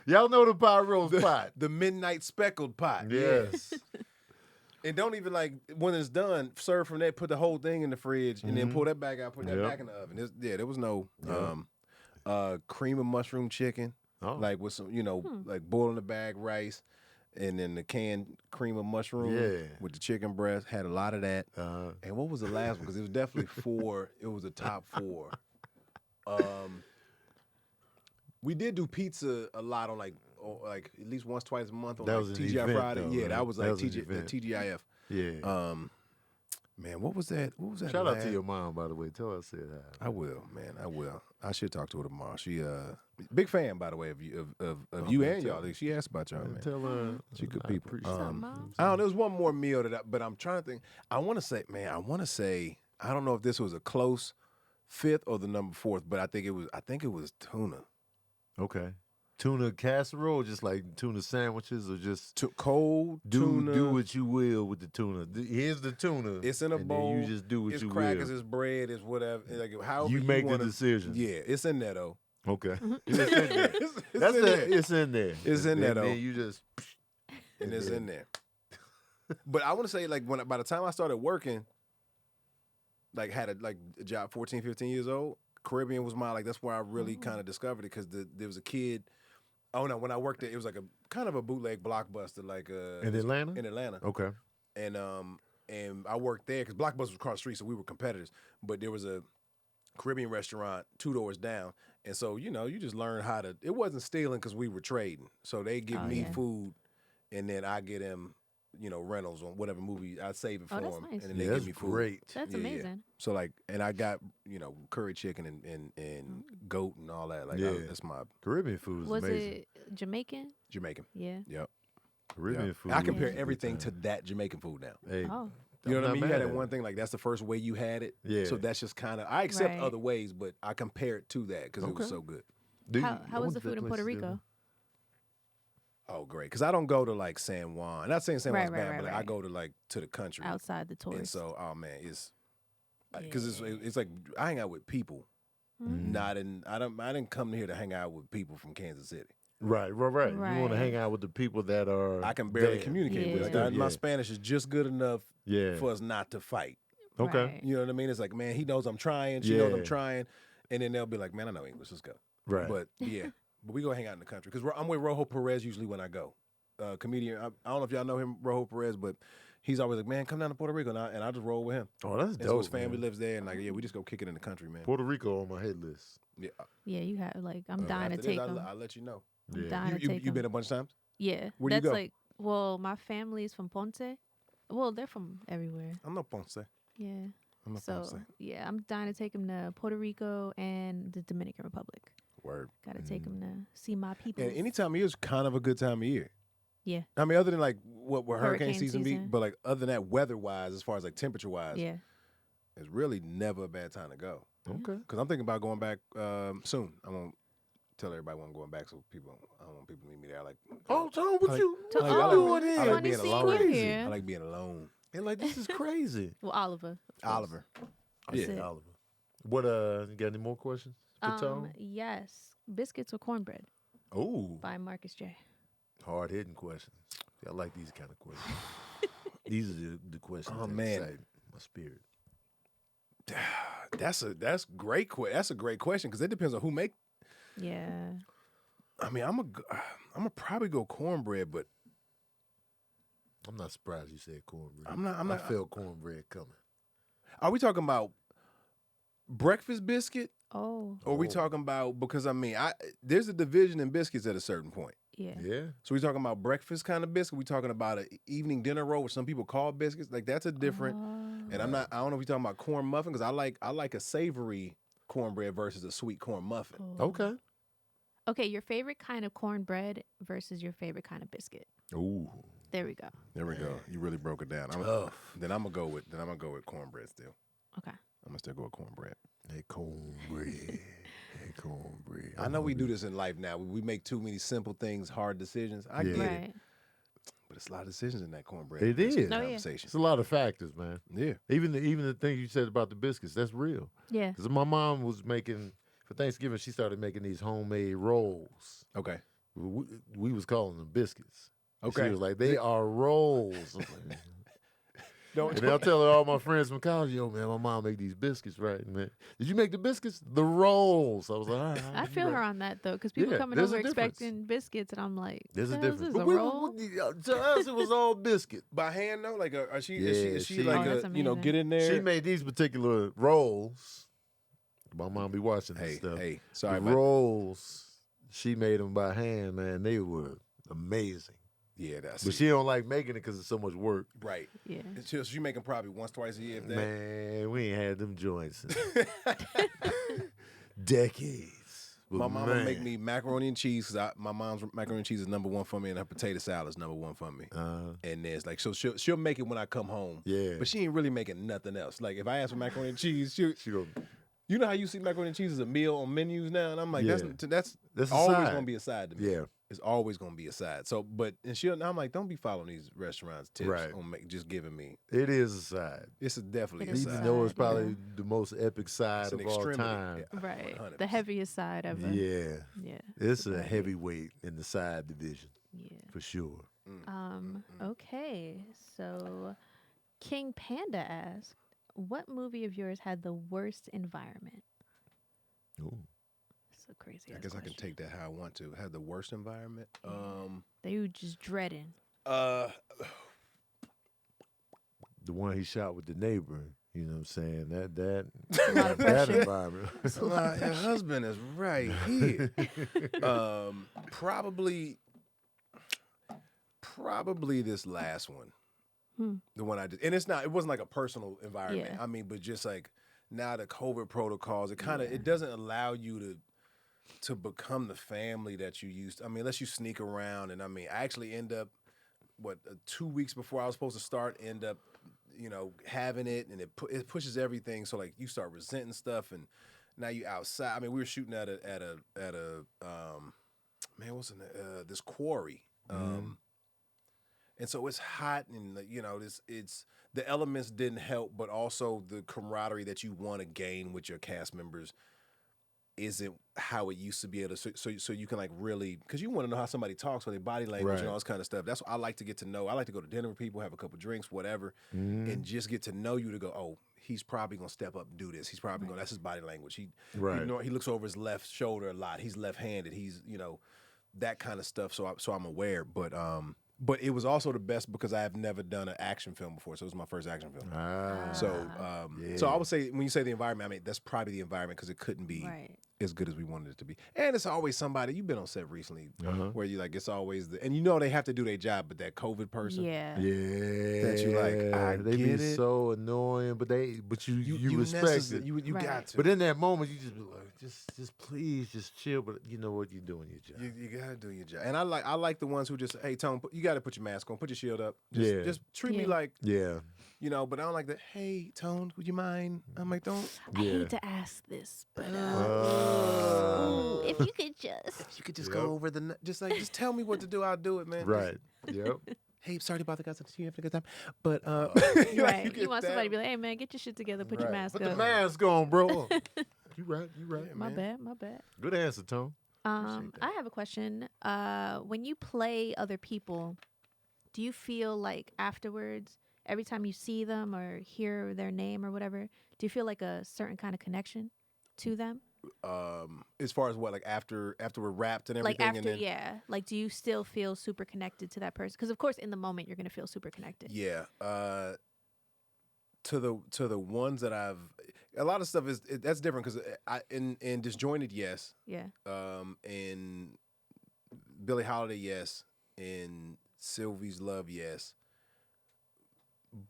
Y'all know the pot roast pot. The midnight speckled pot. Yes. And don't even like when it's done, serve from that, put the whole thing in the fridge, and then pull that back out, put that Yep. back in the oven. There was no cream of mushroom chicken, Oh. like with some, like boiling the bag rice, and then the canned cream of mushroom Yeah. with the chicken breast. Had a lot of that. Uh-huh. And what was the last one? Because it was definitely 4. It was the top 4. We did do pizza a lot on like at least once, twice a month on That like was an TGI event, Friday. though, Yeah, right? that was That like was an the event. TGIF. Yeah. Man, what was that? What was that? Shout out last- to your mom, by the way. Tell her I said hi. I will, man. I will. I should talk to her tomorrow. She big fan, by the way, of you of you man, and tell y'all. She asked about y'all, man. Tell her She good I people. appreciate What's it. up, Mom? I don't know. There's one more meal but I'm trying to think. I want to say, I don't know if this was a close 5th or the number 4th, but I think it was tuna. Okay. Tuna casserole, just like tuna sandwiches, or just Cold tuna. do what you will with the tuna. Here's the tuna. It's in a and bowl. Then you just do what it's you crackers, will. it's bread, it's whatever. Like however You make wanna, the decision. Yeah, it's in there though. Okay. It's in there. It's That's in it. there. It's in there. It's in there, And though. then you just. And it's in there. But I want to say, like, by the time I started working, like, had a job 14, 15 years old, Caribbean was that's where I really kind of discovered it, because there was a kid. Oh no, when I worked there, it was like a kind of a bootleg blockbuster, like In Atlanta? In Atlanta, Okay. and I worked there because Blockbuster was across the street, so we were competitors. But there was a Caribbean restaurant 2 doors down, and so you just learn how to. It wasn't stealing because we were trading, so they give me yeah. food, and then I get them, rentals on whatever movie. I save it for Oh, that's them, nice. and then they Yeah, give that's me food. great. That's Yeah, yeah. amazing. So and I got curry chicken and goat and all that. Like Yeah. that's my Caribbean food is Was amazing. it Jamaican? Jamaican. Yeah. Yep. Caribbean Yep. food. I compare is a good everything to time. that Jamaican food now. Hey, Oh. You know I'm what I not mean? You mad had at that it. one thing, like that's the first way you had it. Yeah. So that's just kind of, I accept Right. other ways, but I compare it to that because it was Okay. so good. Do you- How I was went the to that food in place Puerto the other Rico? day. Oh, great. Because I don't go to like San Juan. Not saying San Juan's Right, bad, right, but like, I right. go to like to the country. Outside the And tourist. so, oh man, it's because Yeah. it's like I hang out with people. Mhm. Not in. I didn't come here to hang out with people from Kansas City. Right. You want to Right. hang out with the people that are. I can barely there. communicate with. Yeah. Like, Yeah. my Spanish is just good enough Yeah. for us not to fight. Okay. Right. You know what I mean? It's like, man, he knows I'm trying. She knows I'm Yeah. trying. And then they'll be like, man, I know English. Let's go. Right. But yeah, but we go hang out in the country because I'm with Rojo Perez usually when I go. Comedian. I don't know if y'all know him, Rojo Perez, but he's always like, man, come down to Puerto Rico, and I just roll with him. Oh, that's And dope. so his family man. lives there, and like, yeah, we just go kick it in the country, man. Puerto Rico on my hit list. Yeah, Yeah, you have like I'm dying to after this, take them. I'll let you know. I'm Yeah. dying to You take been them. a bunch of times? Yeah, Where do you that's go? like well, my family's from Ponce. Well, they're from everywhere. I'm not Ponce. Yeah. I'm not So Ponce. yeah, I'm dying to take them to Puerto Rico and the Dominican Republic. Word. Got to take them to see my people. And any time of year is kind of a good time of year. Yeah. I mean, other than like what hurricane Hurricane season be, season. but like other than that, weather-wise, as far as like temperature-wise, Yeah. it's really never a bad time to go. Okay. Because I'm thinking about going back soon. I won't tell everybody when I'm going back, so I don't want people to meet me there. Oh, Tom, what like- you To- what oh, you doing it's I here? like funny being seeing alone. you here. I like being alone. And like this is crazy. Well, Oliver. of course. Oliver. I Yeah. said Oliver. What you got any more questions for Tom? Yes. Biscuits with cornbread Oh, by Marcus J. hard hitting questions. I like these kind of questions. These are the questions Oh, that man. excite my spirit. That's great. That's a great question because it depends on who make. Yeah. I mean, I'm gonna probably go cornbread, but I'm not surprised you said cornbread. I'm not- I felt cornbread coming. are we talking about breakfast biscuit? Oh. Or are we Oh. talking about because I mean, there's a division in biscuits at a certain point. Yeah. Yeah. So we talking about breakfast kind of biscuit. We talking about an evening dinner roll, which some people call biscuits. Like that's a different. And I don't know if we talking about corn muffin because I like a savory cornbread versus a sweet corn muffin. Oh. Okay. Okay, your favorite kind of cornbread versus your favorite kind of biscuit. Ooh. There we go. There we go. You really broke it down. Tough. Then I'm gonna go with cornbread still. Okay. I'm gonna still go with cornbread. Hey, cornbread. Hey, cornbread. I know we do this in life now. We make too many simple things, hard decisions. I Yeah. get it, Right. but it's a lot of decisions in that cornbread. It biscuit is. Oh, yeah. conversation. It's a lot of factors, man. Yeah. Even the thing you said about the biscuits, that's real. Yeah. Because my mom was making, for Thanksgiving, she started making these homemade rolls. Okay. We was calling them biscuits. And Okay. She was like, they are rolls. I'm like, Don't. and I'll tell her all my friends from college, yo, man, my mom make these biscuits, right? Man, did you make the biscuits? The rolls. I was like, all right. I feel her on that though, because people Yeah, coming there's over a difference. expecting biscuits, and I'm like, There's a "The hell is difference. this, But a roll?" to us, it was all biscuit. By hand though, like, is she Yeah, she- like Oh, that's a, amazing. get in there? She made these particular rolls. My mom be watching this Hey, stuff. hey, The sorry, about rolls, she made them by hand, man. They were amazing. Yeah, that's But she don't like making it because it's so much work. right. Yeah. She making probably once, twice a year. If that. Man, we ain't had them joints in decades. But My mama man, make me macaroni and cheese because my mom's macaroni and cheese is number one for me, and her potato salad is number one for me. And there's like, so she'll make it when I come home. Yeah. But she ain't really making nothing else. Like if I ask for macaroni and cheese, she don't, you know how you see macaroni and cheese as a meal on menus now, and I'm like, Yeah. that's That's a always side. gonna be a side to me. yeah. It's always gonna be a side. So, I'm like, don't be following these restaurants tips Right. on just giving me. It is a side. It's definitely It a is Even a side. though it's side, probably yeah. the most epic side It's an of all extremity. time. Yeah, Right. 100%. The heaviest side ever. Yeah. Yeah. It's a Right. heavyweight in the side division Yeah. for sure. Okay. So King Panda asked, what movie of yours had the worst environment? Ooh. It's a crazy I ass guess I can question. take that how I want to. Have the worst environment. They were just dreading. The one he shot with the neighbor, you know what I'm saying? That lot of that pressure. environment. Your husband is right here. Probably this last one. The one I did. And it wasn't like a personal environment. Yeah. I mean, but just like now the COVID protocols, it doesn't allow you to become the family that you used to. I mean, unless you sneak around. And I mean, I actually end up 2 weeks before I was supposed to start, having it, and it pushes everything. So like you start resenting stuff, and now you outside. I mean, we were shooting at a this quarry, and so it's hot, and it's the elements didn't help, but also the camaraderie that you want to gain with your cast members isn't how it used to be able to, so you can like really, because you want to know how somebody talks, or their body language, Right. and all this kind of stuff. That's what I like to get to know. I like to go to dinner with people, have a couple drinks, whatever, and just get to know you, to go, oh, he's probably gonna step up and do this. He's probably gonna. That's his body language. He looks over his left shoulder a lot. He's left-handed. He's that kind of stuff. So I'm aware. But it was also the best because I have never done an action film before, so it was my first action film. So I would say when you say the environment, I mean that's probably the environment because it couldn't be as good as we wanted it to be. And it's always somebody you've been on set recently where you like it's always and they have to do their job, but that COVID person, that you like they get be it. so annoying, but you respect it. You got to. But in that moment, you just be like, just please, just chill. But you know what, you're doing your job. You gotta do your job. And I like the ones who just, hey Tone, you gotta put your mask on, put your shield up. Just treat me like but I don't like that. Hey Tone, would you mind? I'm like, don't. I hate to ask this, but if you could just go over just tell me what to do. I'll do it, man. Right. Yep. Hey, sorry about the guys. You have a good time, but right. You want somebody to be like, hey man, get your shit together, put your mask Put up. the mask on, bro. You right. Yeah, My man. bad. Good answer, Tone. I have a question. When you play other people, do you feel like afterwards, every time you see them or hear their name or whatever, do you feel like a certain kind of connection to them? As far as what, like after we're wrapped and everything, Like after, like do you still feel super connected to that person? Because of course, in the moment, you're gonna feel super connected. Yeah. To the ones that a lot of stuff that's different because in Disjointed, yes. Yeah. In Billie Holiday, yes. In Sylvie's Love, yes.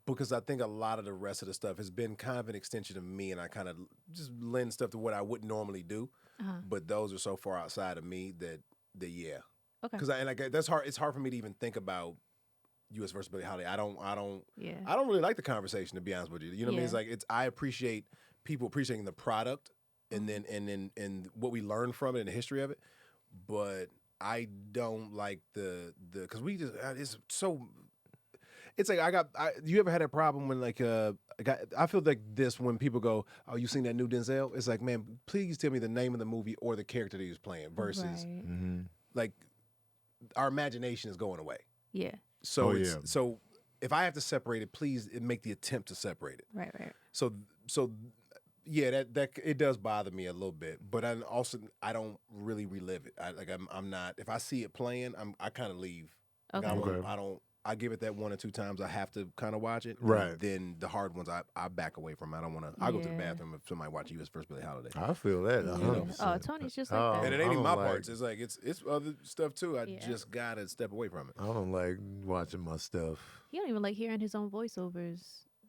Because I think a lot of the rest of the stuff has been kind of an extension of me, and I kind of just lend stuff to what I wouldn't normally do. But those are so far outside of me that yeah. Okay. Because that's hard. It's hard for me to even think about U.S. versus Billie Holiday. I don't really like the conversation, to be honest with you. You know what I mean? It's like I appreciate people appreciating the product and then what we learn from it and the history of it, but I don't like the because we just it's so. It's like you ever had a problem when I feel like this when people go, oh, you seen that new Denzel? It's like, man, please tell me the name of the movie or the character that he was playing versus like our imagination is going away. Yeah. So so if I have to separate it, please make the attempt to separate it. Right. So yeah, that it does bother me a little bit, but I don't really relive it. I'm not. If I see it playing, I kind of leave. Okay. I don't. I give it that 1 or 2 times. I have to kind of watch it. Right. Then the hard ones, I back away from. I don't want to. I go to the bathroom if somebody watch U.S. vs. Billie Holiday. I feel that. 100%. Oh, Tony's just like that. And it ain't even my I don't parts. It's like it's other stuff too. I just gotta step away from it. I don't like watching my stuff. He don't even like hearing his own voiceovers.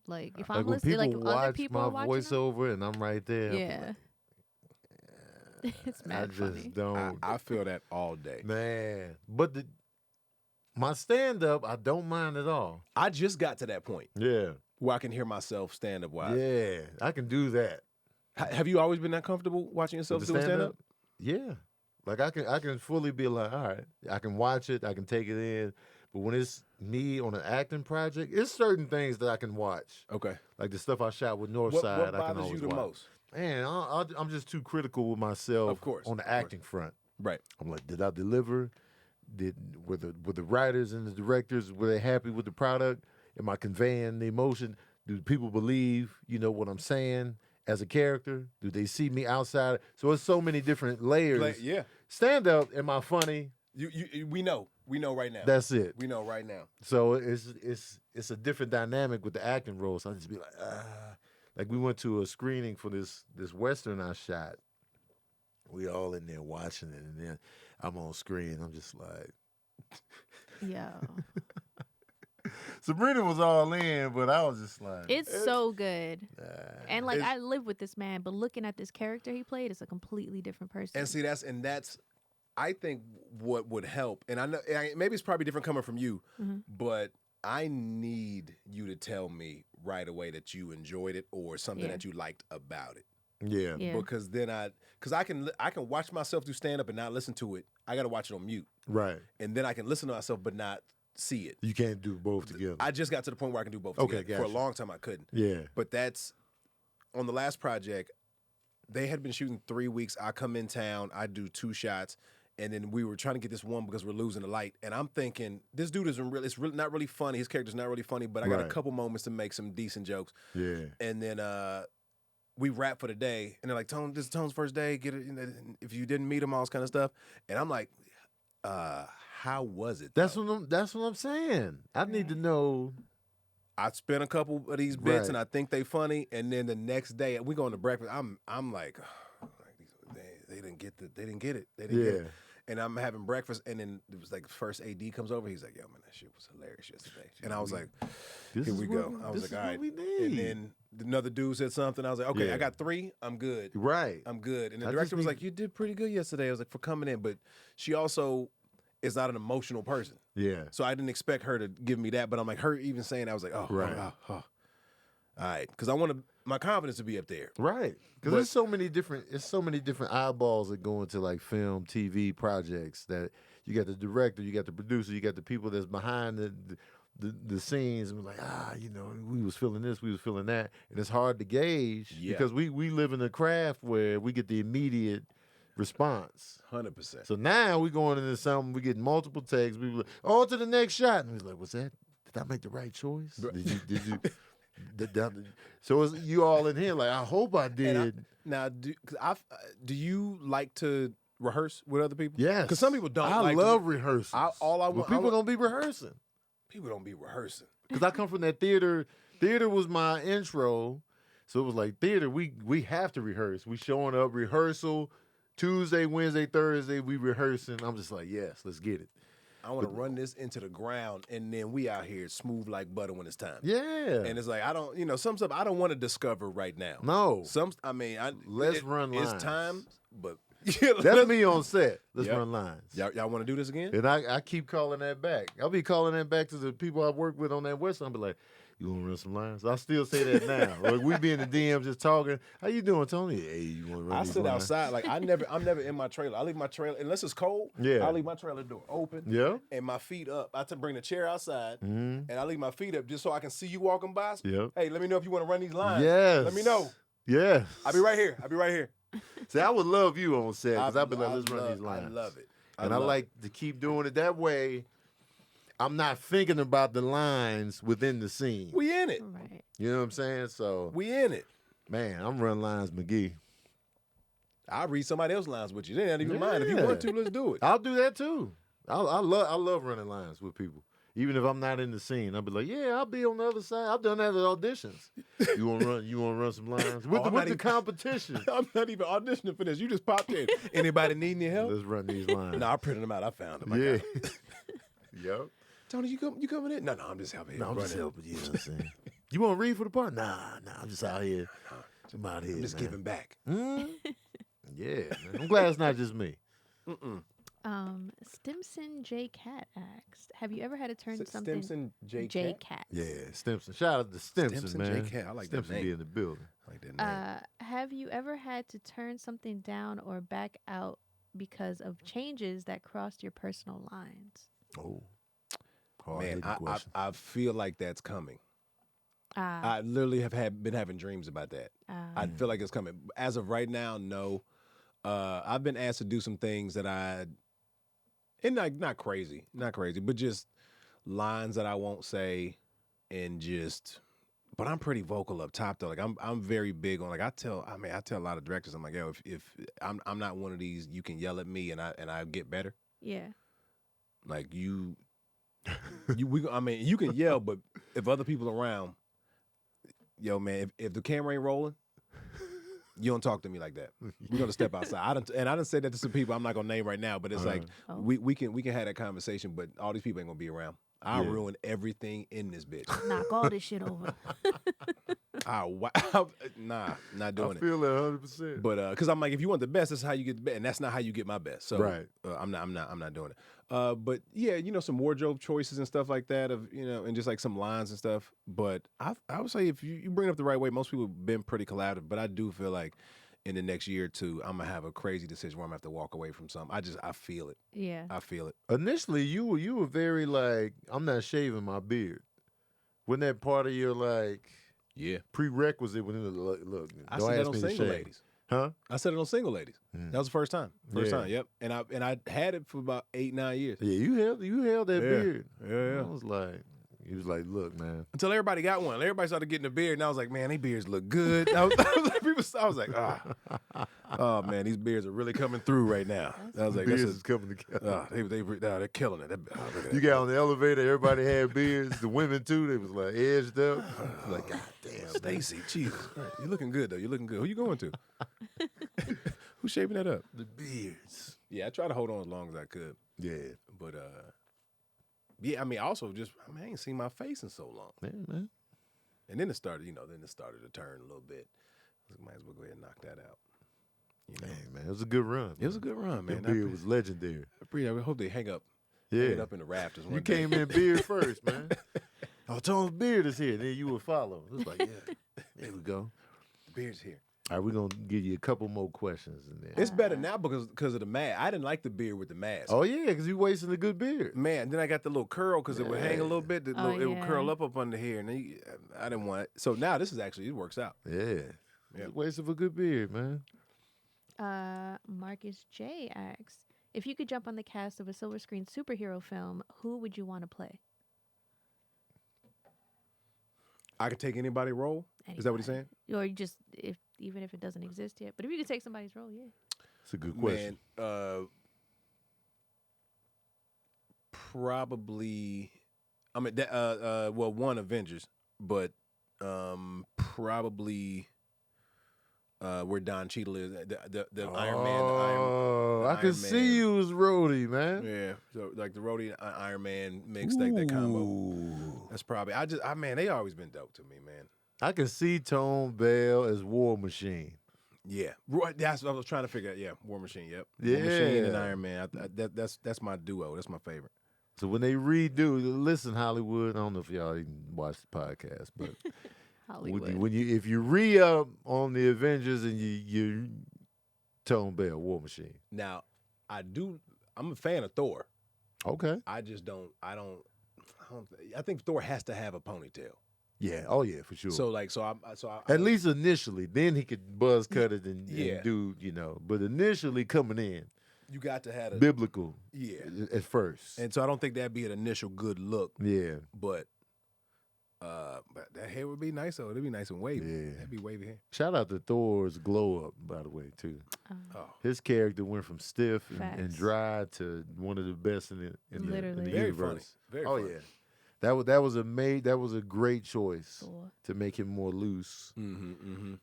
Like if Like I'm when listening, people like other watch people my are watching voiceover and I'm right there. I'm Yeah. It's I mad just funny. don't. I feel that all day. Man, but my stand-up, I don't mind at all. I just got to that point Yeah. where I can hear myself stand up. Yeah, I can do that. Have you always been that comfortable watching yourself With the do stand up? Yeah. Like I can fully be like, all right, I can watch it, I can take it in. But when it's me on an acting project, it's certain things that I can watch. Okay. Like the stuff I shot with What Northside, I can bothers always you the watch. most? Man, I'm just too critical with myself. Of course, on the of course. acting front. Right. I'm like, did I deliver? Were the writers and the directors, were they happy with the product? Am I conveying the emotion? Do people believe, what I'm saying as a character? Do they see me outside? So it's so many different layers. Yeah. Stand up, am I funny? We know right now. That's it. We know right now. So it's a different dynamic with the acting role. So I just be like, like we went to a screening for this Western I shot. We all in there watching it, and then I'm on screen. I'm just like, Yeah. Sabrina was all in, but I was just like, It's so good. And like I live with this man, but looking at this character he played, it's a completely different person. And see, that's I think what would help, and I know maybe it's probably different coming from you, but I need you to tell me right away that you enjoyed it or something that you liked about it. Yeah. Because then I can watch myself do stand up and not listen to it. I got to watch it on mute. Right. And then I can listen to myself but not see it. You can't do both together. I just got to the point where I can do both Okay, together. For a gotcha. long time I couldn't. Yeah. But that's on the last project, they had been shooting 3 weeks. I come in town, I do 2 shots, And then we were trying to get this one because we're losing the light. And I'm thinking, this dude isn't really, it's really not really funny. His character's not really funny, but I got a couple moments to make some decent jokes. Yeah. And then we wrap for the day. And they're like, Tone, this is Tone's first day. Get it. If you didn't meet him, all this kind of stuff. And I'm like, how was it? That's what I'm saying. I need to know. I spent a couple of these bits and I think they funny. And then the next day we going to breakfast. I'm like, they didn't get it. They didn't get it. And I'm having breakfast, and then it was like the first AD comes over. He's like, "Yo, man, that shit was hilarious yesterday." And I was like, "Here we go." I was like, "All right." And then another dude said something. I was like, "Okay, I got 3. I'm good. Right, I'm good." And the director was like, "You did pretty good yesterday." I was like, "For coming in," but she also is not an emotional person. Yeah. So I didn't expect her to give me that, but I'm like, her even saying that, I was like, "Oh, right, all right," because I wanted my confidence to be up there. Right. Because there's so many different eyeballs that go into like film, TV projects. That you got the director, you got the producer, you got the people that's behind the scenes, and we're like, we was feeling this, we was feeling that, and it's hard to gauge because we live in a craft where we get the immediate response. 100%. So now we going into something, we get multiple takes. We like, on to the next shot, and we're like, was that? Did I make the right choice? Did you? So it's you all in here like, I hope I did. Now, do you like to rehearse with other people? Yes. Because some people don't. I love rehearsals. People don't be rehearsing. People don't be rehearsing. Because I come from that theater. Theater was my intro. So it was like theater, we have to rehearse. We showing up, rehearsal, Tuesday, Wednesday, Thursday, we rehearsing. I'm just like, yes, let's get it. I want to run this into the ground, and then we out here smooth like butter when it's time. Yeah. And it's like, I don't, some stuff I don't want to discover right now. No. Let's run lines. It's time, but. That's me on set. Let's run lines. Y'all want to do this again? And I keep calling that back. I'll be calling that back to the people I work with on that West Side. I'll be like, you want to run some lines? I still say that now. Like we be in the DM just talking. How you doing, Tony? Hey, you want to run I these sit lines? outside. Like I'm never in my trailer. I leave my trailer, unless it's cold, I leave my trailer door open. Yeah. And my feet up. I bring the chair outside, and I leave my feet up just so I can see you walking by. Yeah. Hey, let me know if you want to run these lines. Yes. Let me know. Yes. I'll be right here. See, I would love you on set because I'd be like, let's run these lines. I love it. And I like to keep doing it that way. I'm not thinking about the lines within the scene. We in it. Right. You know what I'm saying? So we in it. Man, I'm running lines, McGee. I'll read somebody else's lines with you. They don't even mind. If you want to, let's do it. I'll do that too. I love running lines with people. Even if I'm not in the scene, I'll be like, yeah, I'll be on the other side. I've done that at auditions. You want to run some lines with the competition? I'm not even auditioning for this. You just popped in. Anybody need any help? Let's run these lines. No, I printed them out. I found them. Yeah. Yep. Tony, you coming in? No, I'm just helping. No, I'm just helping. You know what I'm saying? You want to read for the part? Nah. I'm just out here. I'm out here. I'm just giving back. Yeah, man. I'm glad it's not just me. Stimson J. Cat asked, have you ever had to turn something... Stimson J. Cat? Yeah, Stimson. Shout out to Stimson, man. J. Cat. I like Stimson that name. be in the building. I like that name. Have you ever had to turn something down or back out because of changes that crossed your personal lines? Oh. Man, I feel like that's coming. I literally have been having dreams about that. I feel like it's coming. As of right now, no. I've been asked to do some things that and not crazy, but just lines that I won't say, and but I'm pretty vocal up top though. Like I'm very big on, like I tell a lot of directors, I'm like, yo, if I'm not one of these, you can yell at me and I get better. Yeah. Like you can yell, but if other people around, yo, man, if the camera ain't rolling, you don't talk to me like that. We're gonna step outside. I didn't say that to some people I'm not gonna name right now, but it's like we can have that conversation, but all these people ain't gonna be around. I'll ruin everything in this bitch. Knock all this shit over. Nah, not doing it. I feel that 100%. But because I'm like, if you want the best, that's how you get the best, and that's not how you get my best. So I'm not doing it. But yeah, some wardrobe choices and stuff like that and just like some lines and stuff. But I would say if you bring it up the right way, most people have been pretty collaborative. But I do feel like in the next year or two, I'm gonna have a crazy decision where I'm gonna have to walk away from something. I feel it. Yeah. I feel it. Initially, you were very like, I'm not shaving my beard. Wasn't that part of your like prerequisite when it look I see that on single ladies. Huh? I said it on Single Ladies. That was the first time. First Yeah. time. Yep. And I had it for about 8-9 years. Yeah, you held that Yeah. beard. Yeah. He was like, look, man. Until everybody got one. Everybody started getting a beard, and I was like, man, these beards look good. I was like, oh man, these beards are really coming through right now. I was like, Beards is coming together. they're killing it. Look at You that. got on the elevator, everybody had beards. The women too, they was like edged up. Like, God damn, Stacy, Jesus Christ. You're looking good though. You're looking good. Who you going to? Who's shaping that up? the beards. Yeah, I tried to hold on as long as I could. Yeah, But yeah, I mean, also just I ain't seen my face in so long. man. And then it started, to turn a little bit. I was like, might as well go ahead and knock that out. Man, it was a good run. It was a good run, man. That beard was legendary. I hope they hang up Yeah, it up in the rafters. you One came day. in beard first, man. Oh, Tom's beard is here. Then you would follow. It was like, yeah, there we go. The beard's here. All right, we're gonna give you a couple more questions and then. It's better now because of the mask. I didn't like the beard with the mask. Oh yeah, because you wasting a good beard. Man, then I got the little curl because it would hang a little bit. It would yeah. curl up under here, and I didn't want it. So now this is actually it works out. Yeah, Yep. wasting a good beard, man. Marcus J asks, if you could jump on the cast of a silver screen superhero film, who would you want to play? I could take anybody's role. Is that what he's saying? Or you just even if it doesn't exist yet. But if you could take somebody's role, yeah. It's a good question. Man, probably. I mean, well, one Avengers, but probably where Don Cheadle is, the Iron Man. Oh, I Iron can Man. see you as Rhodey, man. Yeah, so like the Rhodey and Iron Man mix, that combo. Ooh. That's probably. Man, they always been dope to me, man. I can see Tone Bell as War Machine. Yeah, that's what I was trying to figure out. Yeah, War Machine. Yep. Yeah. War Machine and Iron Man. That's my duo. That's my favorite. So when they redo, listen, Hollywood. I don't know if y'all even watch the podcast, but Hollywood. if you re-up on the Avengers and you Tone Bell, War Machine. Now, I'm a fan of Thor. Okay. I think Thor has to have a ponytail. Yeah. Oh yeah, for sure. So At least initially, then he could buzz cut it and Yeah. do, But initially coming in, you got to have biblical. Yeah. At first. And so I don't think that'd be an initial good look, Yeah. but that hair would be nice though. It'd be nice and wavy. Yeah. That'd be wavy hair. Shout out to Thor's glow up, by the way, too. Oh, His character went from stiff and Facts. dry to one of the best in the Literally. very universe. funny. Very Oh funny. yeah, that was a great choice Thor. to make him more loose. Mm-hmm.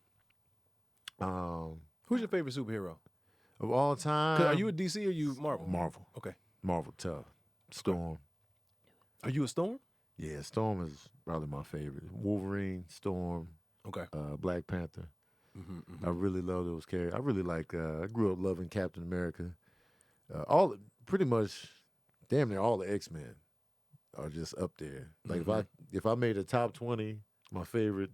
Of Who's your favorite superhero? all time, Are you a DC or you Marvel? Marvel? Okay. Marvel tough. Storm. Are you a Storm? Yeah, Storm is probably my favorite. Wolverine, Storm, Okay. Black Panther. Mm-hmm. I really love those characters. I really like. I grew up loving Captain America. Pretty much, damn near all the X-Men are just up there. Like if I made a top 20, my favorite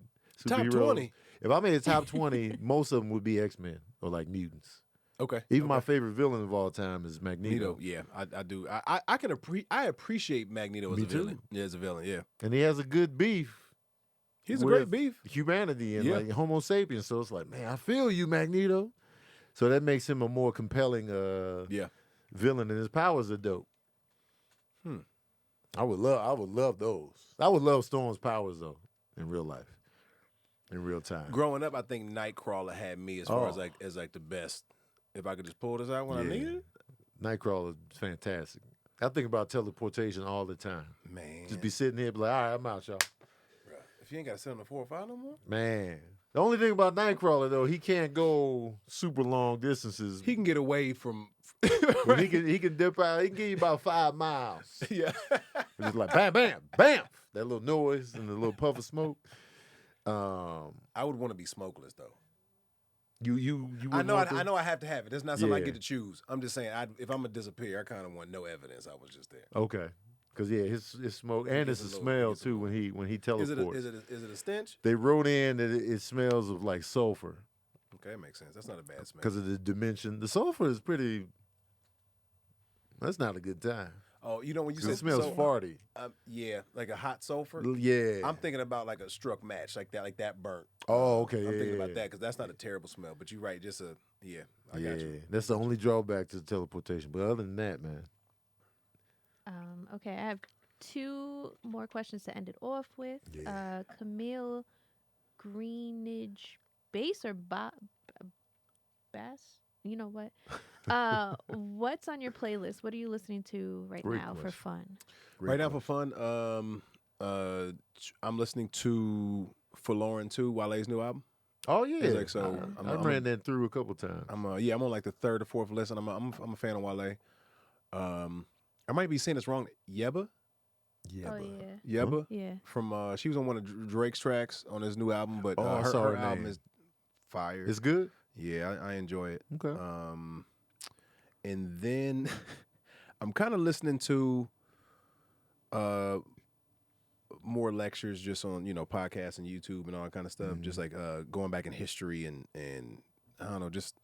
superheroes. Top 20? If I made a top 20, most of them would be X-Men or like mutants. Okay. Even my favorite villain of all time is Magneto. Yeah, I do. I appreciate Magneto as Me a villain. too. Yeah, as a villain. Yeah, And he has a good beef. he's a with great beef. Humanity and Yeah. like Homo sapiens. So it's like, man, I feel you, Magneto. So that makes him a more compelling Yeah. villain, and his powers are dope. I would love those. I would love Storm's powers though, in real life, in real time. Growing up, I think Nightcrawler had me as far as the best. If I could just pull this out when I needed it, Nightcrawler is fantastic. I think about teleportation all the time. man. Just be sitting here, be like, all right, I'm out, y'all. Bruh, if you ain't got to sit on the 4 or 5 no more, Man, the only thing about Nightcrawler though, he can't go super long distances. he can get away from. But he can dip out. He can give you about 5 miles. Yeah. It's just like bam, bam, bam. That little noise and the little puff of smoke. I would want to be smokeless though. You. I know. I know. I have to have it. It's not something I Yeah. get to choose. I'm just saying. If I'm gonna disappear, I kind of want no evidence. I was just there. Okay. Because his smoke and gets it's a a little- smell it gets a too little- when he Is teleports. it a stench? They wrote in that it smells of like sulfur Okay, that makes sense. That's not a bad smell. because of the dimension. The sulfur is pretty. That's not a good time. Oh, you know when you 'Cause said it smells so, farty. yeah, like a hot sulfur. Yeah. I'm thinking about like a struck match, like that burnt. Oh, okay. I'm yeah, thinking yeah, about that because that's not a terrible smell. But you're right, just I got you. That's the only drawback to the teleportation. But other than that, man. Okay, I have 2 more questions to end it off with. Yeah. Camille Greenidge Bass or Bass? You know what? What's on your playlist? What are you listening to right Great now for question. fun? Great Right now for question. fun, I'm listening to Forlorn 2, Wale's new album. Oh yeah. It's like, so I ran that through a couple times. I'm on like the 3rd or 4th listen. I'm a fan of Wale. I might be saying this wrong. Yeba. Yeah. Oh but- yeah. Yeba. Yeah. From she was on one of Drake's tracks on his new album, but I saw her her album name. is fire. It's good. Yeah, I enjoy it. Okay. And then I'm kind of listening to more lectures just on podcasts and YouTube and all that kind of stuff. Just like going back in history and I don't know, just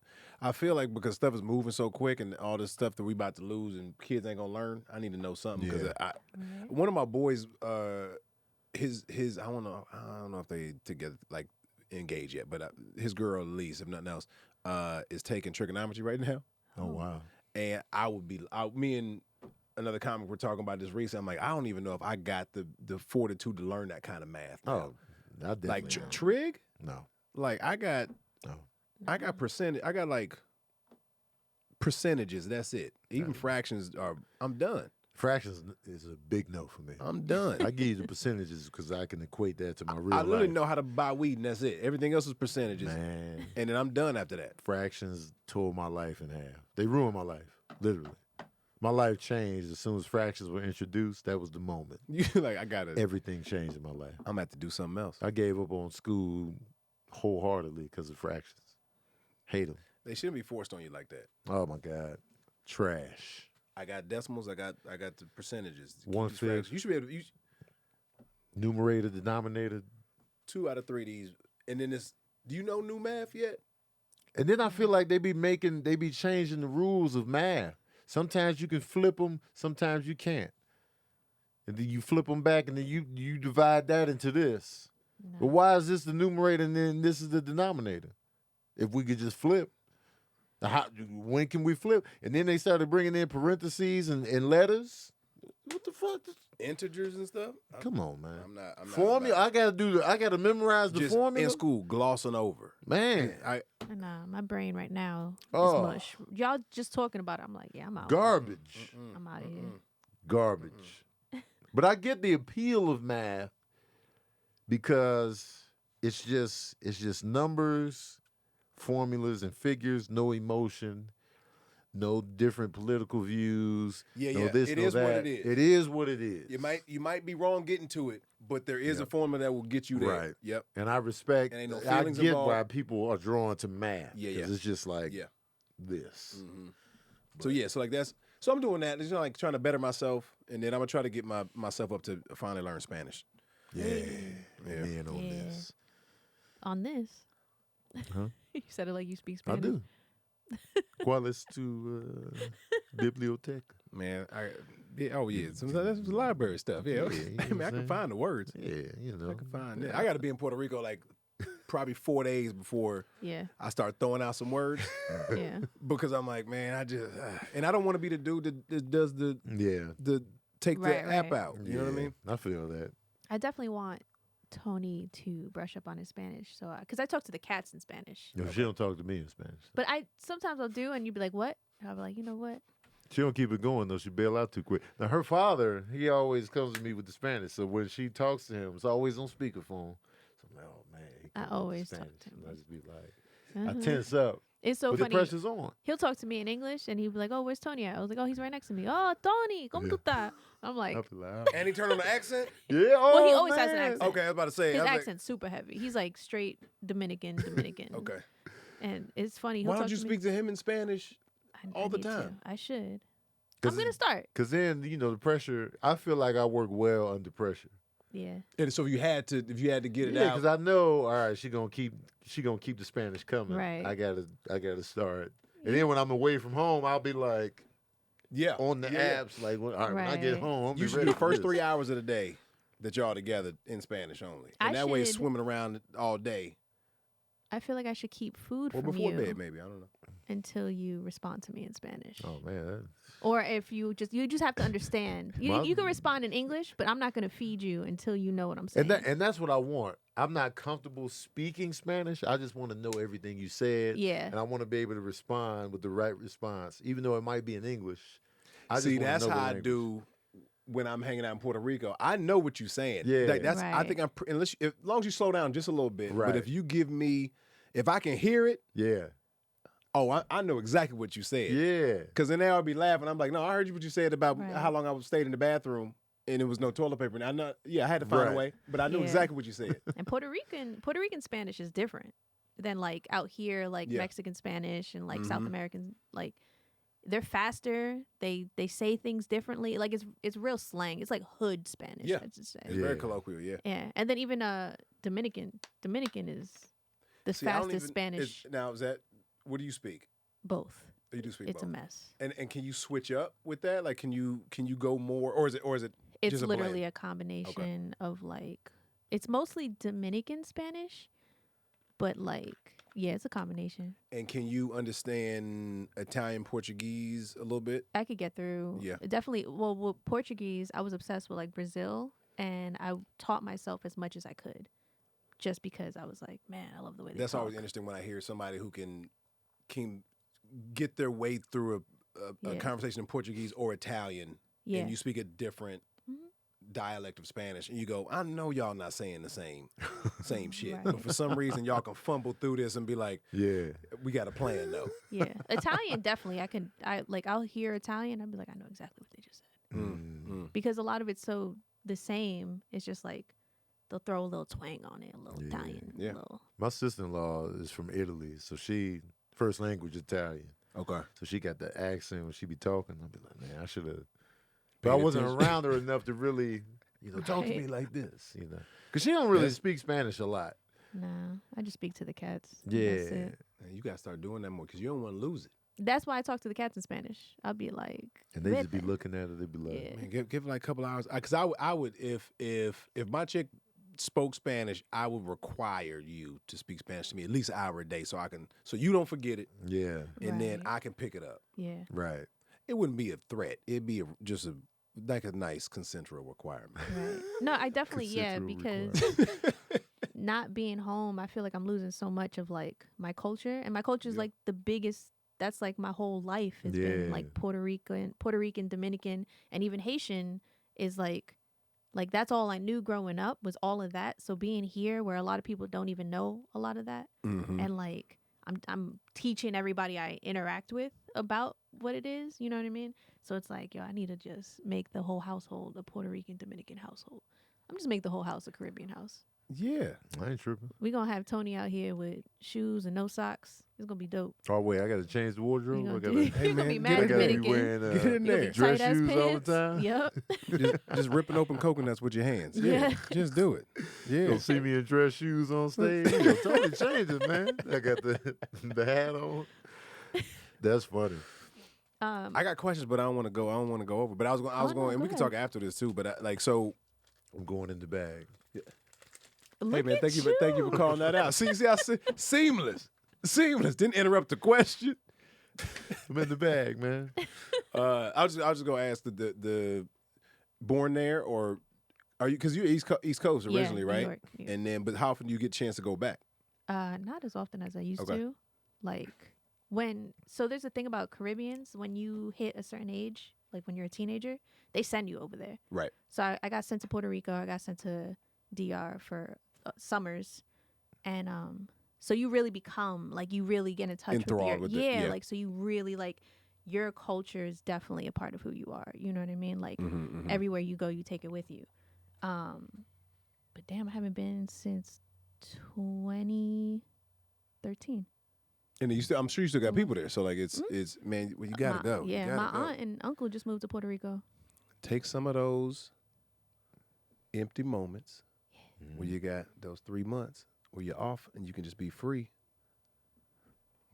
I feel like because stuff is moving so quick and all this stuff that we about to lose and kids ain't gonna learn, I need to know something because one of my boys, his I don't know if they together like engaged yet, but his girl at least, if nothing else, is taking trigonometry right now. Oh wow. And me and another comic were talking about this recently. I'm like, I don't even know if I got the fortitude to learn that kind of math. Now. Oh, I definitely like don't. trig. No. Like I got percentage. I got like percentages. That's it. Even fractions are. I'm done. Fractions is a big no for me. I'm done. I give you the percentages because I can equate that to my real I literally life. know how to buy weed and that's it. Everything else is percentages. Man, And then I'm done after that. fractions tore my life in half. They ruined my life, literally. My life changed as soon as fractions were introduced. That was the moment. You like I gotta. Everything changed in my life. I'm gonna have to do something else. I gave up on school wholeheartedly because of fractions. Hate them. They shouldn't be forced on you like that. Oh my God, trash. I got decimals. I got the percentages. Keep 1/5. these fractions. You should be able to use Numerator, denominator. 2 out of 3 of these. And then it's. Do you know new math yet? And then I feel like they be changing the rules of math. Sometimes you can flip them, sometimes you can't. And then you flip them back, and then you divide that into this. No. But why is this the numerator and then this is the denominator? If we could just flip, when can we flip? And then they started bringing in parentheses and letters. What the fuck? Integers and stuff. Come on, man. I'm not Formula. about I gotta memorize it. the Just formula. in school, glossing over. Man, Nah, my brain right now is Oh. mush. Y'all just talking about it. I'm like, yeah, I'm out. garbage. I'm out of here. Garbage. But I get the appeal of math because it's just numbers, formulas, and figures. No emotion, no different political views. Yeah, no yeah. this, It no is what that. it is. It is what it is. You might be wrong getting to it, but there is a formula that will get you there. Right. Yep. And I respect. And ain't no I feelings get involved. why people are drawn to math. Yeah, 'cause yeah. It's just like Yeah. this. So yeah, so like that's so I'm doing that. It's like trying to better myself, and then I'm gonna try to get myself up to finally learn Spanish. Yeah. Man on Yeah. this. On this, Huh? you said it like you speak I Spanish. do. ¿Cuál es tu biblioteca? Man, oh yeah, that's library stuff. Yeah, Yeah, you know I mean, what I I'm can saying? find the words. Yeah, you know. I can find it. I got to be in Puerto Rico like probably 4 days before Yeah, I start throwing out some words yeah. because I'm like, man, I just and I don't want to be the dude that does the take Right, the app right. out. You know what I mean? I feel that. I definitely want Tony to brush up on his Spanish. So, because I talk to the cats in Spanish, Yo, she don't talk to me in Spanish. but I sometimes I'll do, and you'd be like, "What?" And I'll be like, "You know what?" She don't keep it going though. She bail out too quick. Now her father, he always comes to me with the Spanish. So when she talks to him, it's always on speakerphone. So I'm like, oh man, he I comes with always talk Spanish. to him. And I just be like, I Uh-huh. tense up. It's so but funny. the pressure's on. He'll talk to me in English, and he'd be like, "Oh, where's Tony at?" I was like, "Oh, he's right next to me." "Oh, Tony, ¿cómo tú estás?" I'm like, I feel like, oh. And he turned on the accent. yeah. Oh, Well, he always has an man. accent. Okay, I was about to say. his I was like, accent's super heavy. He's like straight Dominican. okay. And it's funny. He'll Why talk don't you to me. speak to him in Spanish? I all the need to. time? I should. 'Cause I'm gonna it- start. Cause then the pressure. I feel like I work well under pressure. Yeah. And so if you had to get it Yeah, out, because I know. All right, she gonna keep the Spanish coming. Right. I gotta start. And then when I'm away from home, I'll be like, Yeah. on the Yeah. apps. Like, all right, when I get Right. home, I'm You should do the first 3 hours of the day that y'all together in Spanish only. And that way it's should- swimming around all day. I feel like I should keep food Or from before you bed, maybe. I don't know. until you respond to me in Spanish. Oh man, Or if you just have to understand. My- You can respond in English, but I'm not gonna feed you until you know what I'm saying. and that's what I want. I'm not comfortable speaking Spanish. I just want to know everything you said. Yeah. And I want to be able to respond with the right response, even though it might be in English. I just See, wanna that's know the how I language. do when I'm hanging out in Puerto Rico. I know what you're saying. Yeah. Like, that's. I Right. think as long as you slow down just a little bit. Right. But if you give me, if I can hear it, Yeah. I know exactly what you said. Yeah. Because then I'll be laughing. I'm like, no, I heard you what you said about Right. how long I stayed in the bathroom and there was no toilet paper. And I had to find Right. a way, but I knew Yeah. exactly what you said. And Puerto Rican Spanish is different than like out here, like Yeah. Mexican Spanish and like South Mhm. American. Like they're faster. They say things differently. Like it's real slang. It's like hood Spanish. Yeah. I should say. It's very Yeah. colloquial, yeah. Yeah, and then even Dominican is the See, I don't fastest even- Spanish. now, what do you speak? Both. You do speak It's a both. mess. And can you switch up with that? Like, can you go more, or is it It's just a literally blend? a combination of like it's mostly Dominican Spanish, but like yeah, it's a combination. And can you understand Italian, Portuguese a little bit? I could get through. Yeah. Definitely. Well, with Portuguese, I was obsessed with like Brazil, and I taught myself as much as I could, just because I was like, man, I love the way they That's talk. always interesting when I hear somebody who can get their way through a Yeah. conversation in Portuguese or Italian, Yeah. and you speak a different Mhm. dialect of Spanish, and you go, I know y'all not saying the same shit, Right. but for some reason y'all can fumble through this and be like, Yeah. we got a plan though. Yeah, Italian definitely. I'll hear Italian. I'll be like, I know exactly what they just said because a lot of it's so the same. It's just like they'll throw a little twang on it, a little Yeah. Italian, Yeah. little. My sister-in-law is from Italy, so she first language Italian. Okay. So she got the accent when she be talking. I'll be like, man, I should have. But I Paid wasn't attention. around her enough to really, talk to Right. me like this, because she don't really Yeah. speak Spanish a lot. Nah, I just speak to the cats. Yeah. That's it. And you got to start doing that more because you don't want to lose it. That's why I talk to the cats in Spanish. I'll be like, And they just be "Vete." looking at her. They be like, Yeah. Man, give it like a couple hours. Because I would if my chick spoke Spanish, I would require you to speak Spanish to me at least an hour a day so you don't forget it, yeah, and then Right. I can pick it up. Yeah. right. It wouldn't be a threat. It'd be just like a nice consensual requirement. Right. No, I definitely Consensual because not being home, I feel like I'm losing so much of like my culture, and my culture is Yeah. like the biggest. That's like my whole life has been Yeah. like Puerto Rican, Dominican, and even Haitian is like that's all I knew growing up was all of that. So being here where a lot of people don't even know a lot of that, Mm-hmm. and like I'm teaching everybody I interact with about what it is. You know what I mean? So it's like, yo, I need to just make the whole household a Puerto Rican, Dominican household. I'm just make the whole house a Caribbean house. Yeah. I ain't tripping. We gonna have Tony out here with shoes and no socks. It's gonna be dope. Oh wait, I got to change the You wardrobe. gonna, I do, got to. you gonna be man, mad get I in gotta be Dominican. wearing Get in You gonna there. be dress tight-ass shoes all the pants. time. Yep. just ripping open coconuts with your hands. Yeah. Yeah. Just do it. Yeah. Don't see me in dress shoes on stage. Totally change it, man. I got the hat on. That's funny. I got questions, but I don't want to go over. But I was going, Oh, no, and go we can ahead. talk after this too. But so, I'm going in the bag. hey Look man, at thank you for calling that out. See, how seamless. Didn't interrupt the question. I'm in the bag, man. I'll just go ask the born there, or are you, because you're East Coast Yeah, originally, New right? York, New York. And then, but how often do you get a chance to go back? Not as often as I used Okay. to. Like so there's a thing about Caribbeans, when you hit a certain age, like when you're a teenager, they send you over there. Right. So I got sent to Puerto Rico. I got sent to DR for summers, and so you really become like you really get in touch Enthralled with with your it, yeah. like so you really like your culture is definitely a part of who you are. You know what I mean? Like Mm-hmm. everywhere you go, you take it with you. But damn, I haven't been since 2013. And I'm sure you still got people there. So like it's man, well, you gotta My- go. Yeah, you my gotta go. aunt and uncle just moved to Puerto Rico. Take some of those empty moments where you got those 3 months where you're off and you can just be free.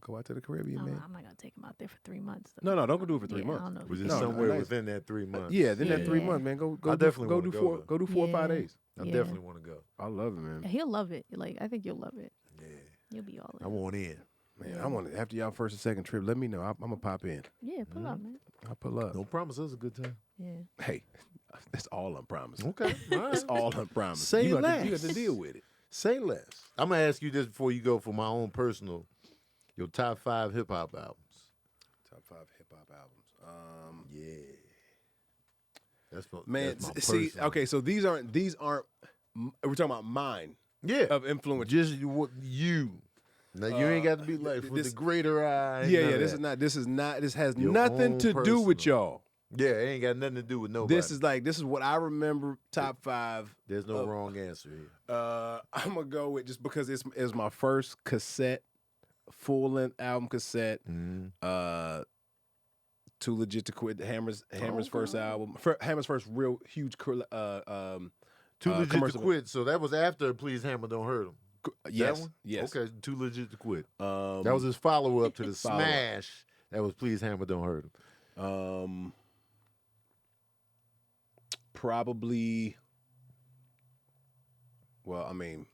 Go out to the Caribbean, man. I'm not gonna take him out there for 3 months. No, don't go do it for 3 I months. don't know. if Was he it can- somewhere nice. within that 3 months? Yeah, then that 3 Yeah. months, man. Go I definitely go wanna do go, four. though. Go do 4 or 5 Yeah. days. I Yeah. definitely want to go. I love it, man. He'll love it. Like I think you'll love it. Yeah. You'll be all in. I want in. Man, I want to, after y'all first and second trip, let me know. I'm gonna pop in. Yeah, pull up, man. I'll pull up. Don't promise us a good time. Yeah. Hey, that's all I'm promising. Okay. All That's right. all I'm promising. Say you less. got to deal with it. Say less. I'm gonna ask you this before you go for my own personal, your top 5 hip hop albums. Top 5 hip hop albums. Yeah. That's my, Man, that's my see, personal. okay, so these aren't. We're talking about mine Yeah. of influence. Just you. Now you ain't got to be like for the greater eye. Yeah, none yeah. of This that. is not. This is not. This has Your nothing own to do with personal. y'all. Yeah, it ain't got nothing to do with nobody. This is what I remember. Top 5. There's no wrong answer here. I'm gonna go with just because it's my first cassette, full length album cassette. Mm-hmm. Too Legit to Quit. Hammer's first album. Hammer's first real huge. Too legit to commercial. quit. So that was after Please Hammer Don't Hurt Him. Yes. That one? Yes. Okay, Too Legit to Quit. That That was his follow up to the Follow-up. smash. That was Please Hammer Don't Hurt Him. Probably. Well, I mean,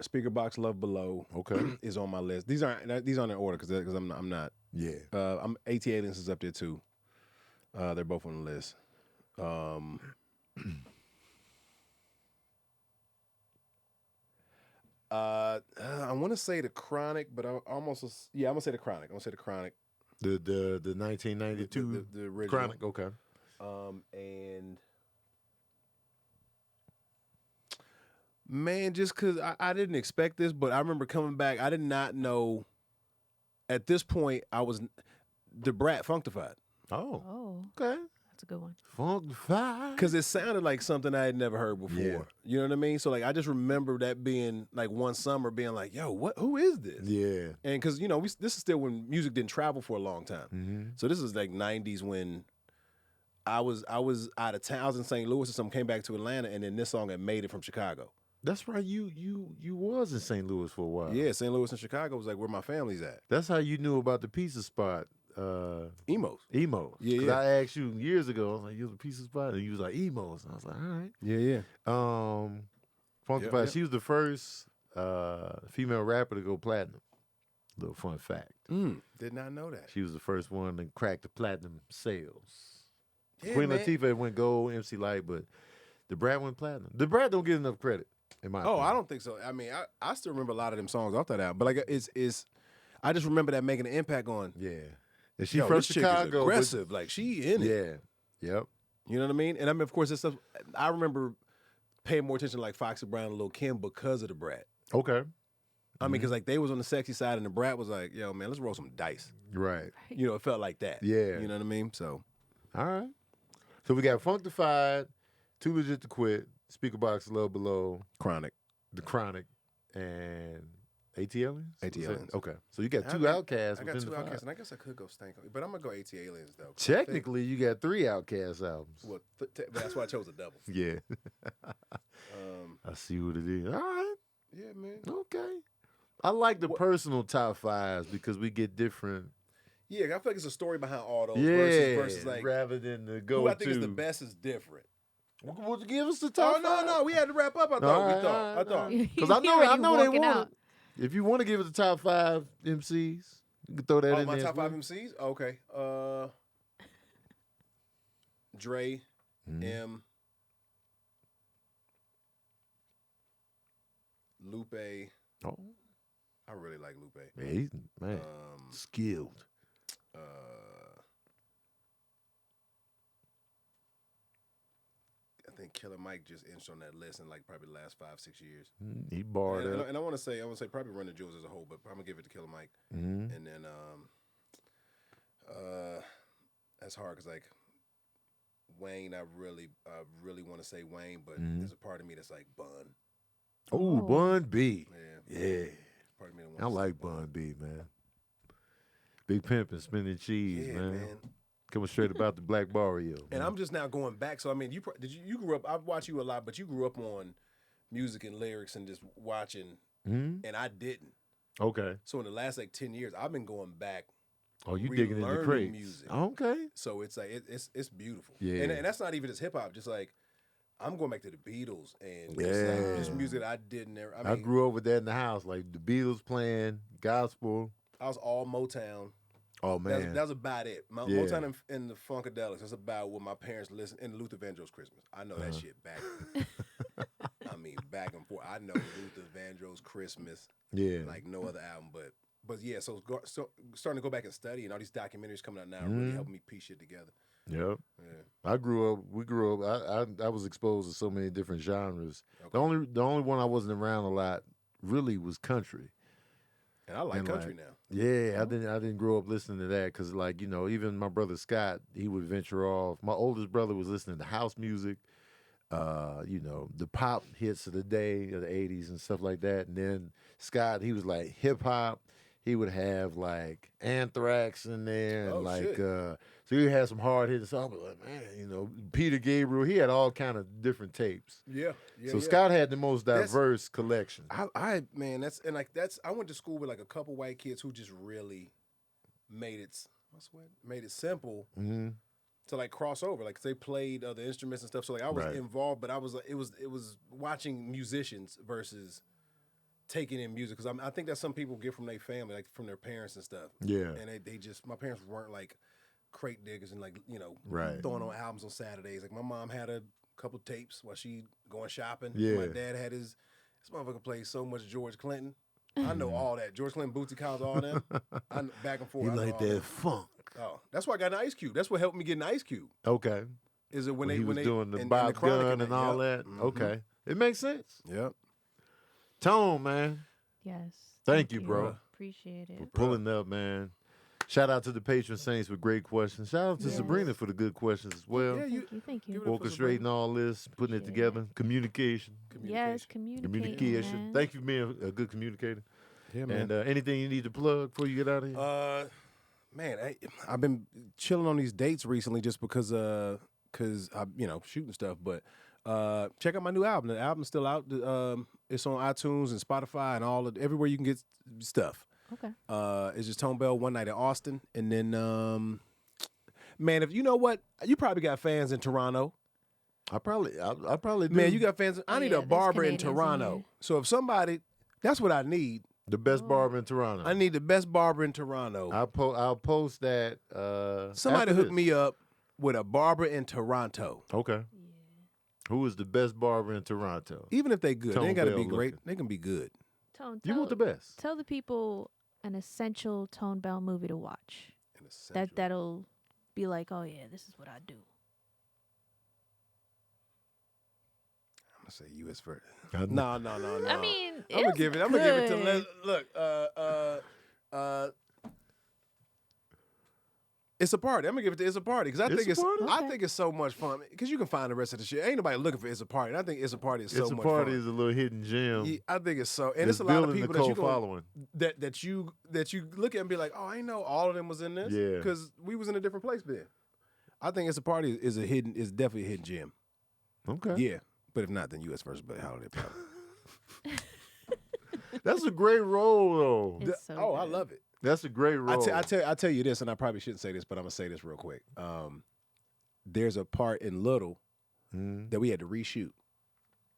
Speaker Box Love Below. Okay. Is on my list. These aren't in order because I'm not. Yeah. I'm AT Aliens is up there too. They're both on the list. I want to say the Chronic, but I'm gonna say the Chronic. I'm gonna say the Chronic. The 1992 The original. Chronic. Okay. And man, just because I didn't expect this, but I remember coming back. I did not know. At this point, I was the Brat Funktified Oh. Oh, Okay. that's a good one. Funkified. because it sounded like something I had never heard before. Yeah. You know what I mean? So like, I just remember that being like one summer, being like, "Yo, what? Who is this?" Yeah. And because this is still when music didn't travel for a long time. Mm-hmm. So this is like '90s when I was out of town. I was in St. Louis or something. Came back to Atlanta, and then this song had made it from Chicago. That's right. You was in St. Louis for a while. Yeah, St. Louis and Chicago was like where my family's at. That's how you knew about the pizza spot. Emos. Emos. Yeah, 'Cause yeah. I asked you years ago. I was like, "You was a pizza spot," and you was like, "Emos." And I was like, "All right." Yeah. Funkified. Yep. She was the first female rapper to go platinum. Little fun fact. Did not know that. She was the first one to crack the platinum sales. Yeah, Queen man. Latifah went gold, MC Light, but the Brat went platinum. The Brat don't get enough credit, in my Oh, opinion. I don't think so. I mean, I still remember a lot of them songs off that album, but like I just remember that making an impact on. Yeah. And she Yo, from this chick is Chicago. but- aggressive, like she in it. Yeah. Yep. You know what I mean? And I mean, of course, this stuff. I remember paying more attention to like Foxy Brown and Lil Kim because of the Brat. Okay. I mean, because like they was on the sexy side, and the Brat was like, "Yo, man, let's roll some dice." Right. You know, it felt like that. Yeah. You know what I mean? So All right. So we got Funkified, Too Legit to Quit, Speaker Box Love Below, Chronic. The Chronic, and AT Aliens? AT Was that- Aliens. Okay. So you got I two got- Outcasts I got within two the Outcasts, five. and I guess I could go Stank, but I'm gonna go AT Aliens though. Technically, you got 3 Outcast albums. Well, but that's why I chose a double. Yeah. I see what it is. All right. Yeah, man. Okay. I like the personal top 5s because we get different. Yeah, I feel like it's a story behind all those Yeah. versus like rather than the go who I think is the best is different. Well, give us the top Oh no, 5. no, we had to wrap up. I thought. All We right, thought. all right, I thought. all right. Because You I hear it, you know they walking want out. it. If you want to give it the top 5 MCs, you can throw that Oh, in my there. top as 5 well. MCs. Okay. Dre, Mhm. M, Lupe. Oh, I really like Lupe. man, he's skilled. I think Killer Mike just inched on that list in like probably the last 5-6 years. He barred up. And I want to say probably Run the Jewels as a whole, but I'm gonna give it to Killer Mike. Mhm. And then that's hard because like Wayne, I really want to say Wayne, but Mhm. there's a part of me that's like Bun. Oh, Oh. Bun B. Yeah, Yeah. part of me that I wants to say like Bun B, man. Big Pimp and Spinning Cheese, Yeah, man. man. Coming straight about the Black Barrio. And man. I'm just now going back. So I mean, you grew up. I've watched you a lot, but you grew up on music and lyrics and just watching Mm? and I didn't. Okay. So in the last like 10 years, I've been going back. Oh, you digging in the relearning crates. music. Okay. So it's like it's beautiful. Yeah. And that's not even just hip hop. Just like I'm going back to the Beatles and just music that I didn't ever. I I mean, grew up with that in the house, like the Beatles playing, gospel. I was all Motown. Oh, man. That was about it. Yeah. Motown and the Funkadelics. That's about what my parents listened. And Luther Vandross Christmas. I know that shit back. I mean, back and forth. I know Luther Vandross Christmas. Yeah. Like no other album, but yeah. So starting to go back and study, and all these documentaries coming out now really helping me piece shit together. Yep. Yeah. We grew up, I was exposed to so many different genres. Okay. The only one I wasn't around a lot really was country. And I like And, country like, now. Yeah, I didn't grow up listening to that because, like, you know, even my brother Scott, he would venture off. My oldest brother was listening to house music, you know, the pop hits of the day of the 80s and stuff like that. And then Scott, he was like hip hop. He would have like Anthrax in there and shit. so he had some hard hitting songs. Like, man, you know, Peter Gabriel, he had all kind of different tapes. Yeah. So Scott had the most That's- diverse collection. I I went to school with like a couple white kids who just really made it simple to like cross over. Like they played other instruments and stuff. So like I was Right. involved, but I was it was watching musicians versus taking in music, because I think that some people get from their family, like from their parents and stuff. Yeah. And they just, my parents weren't like crate diggers and like, you know, Right. throwing on albums on Saturdays. Like my mom had a couple tapes while she going shopping. Yeah. My dad had this motherfucker plays so much George Clinton. I know all that. George Clinton, Bootsy Collins, all that. Back and forth. He I know like all that funk. Oh, that's why I got an Ice Cube. That's what helped me get an Ice Cube. Okay. Is it when He was they doing the and Bob Chronic Gun and all yep. that. Mhm. Okay. It makes sense. Yep. Tone, man. Yes. Thank you, bro. Appreciate For it. pulling up, man. Shout out to the patron saints with great questions. Shout out to Yes. Sabrina for the good questions as well. Yeah, Thank you. give it up for Orchestrating all this, putting it Appreciate together. Communication. Yes, communication. man. Thank you for being a good communicator. Yeah, And anything you need to plug before you get out of here? Man, I've been chilling on these dates recently just because I'm shooting stuff. But check out my new album. The album's still out. It's on iTunes and Spotify and everywhere you can get stuff. Okay. It's just Tone Bell One Night in Austin, and then man, if you know what, you probably got fans in Toronto. I probably do. Man, you got fans. I need yeah, a there's barber in Canadians in Toronto. here. So if somebody, that's what I need. the best barber in Toronto. I need the best barber in Toronto. I'll post that. Somebody after hook this. me up with a barber in Toronto. Okay. Who is the best barber in Toronto? Even if they good, Tone they ain't got to Bell be great. looking. They can be good. Tone, You want the best. Tell the people an essential Tone Bell movie to watch. In a central- That'll be like, oh yeah, this is what I do. I'm gonna say U.S. first. I No. I mean, I'm gonna give it. I'm gonna give it to good. look. It's a party. I'm gonna give it to It's a Party because I It's think a it's Party? I Okay. think it's so much fun because you can find the rest of the shit. Ain't nobody looking for It's a Party. And I think It's a Party is so It's a much party fun. is a little hidden gem. Yeah, I think it's so, and It's it's a lot of building people the that you cult gonna- following. that you look at and be like, oh, I ain't know all of them was in this. Yeah. because we was in a different place then. I think It's a Party is definitely a hidden gem. Okay. Yeah, but if not, then U.S. versus Buddy Holiday probably. That's a great role, though. It's so I good. love it. That's a great role. I tell you this, and I probably shouldn't say this, but I'm gonna say this real quick. There's a part in Little that we had to reshoot.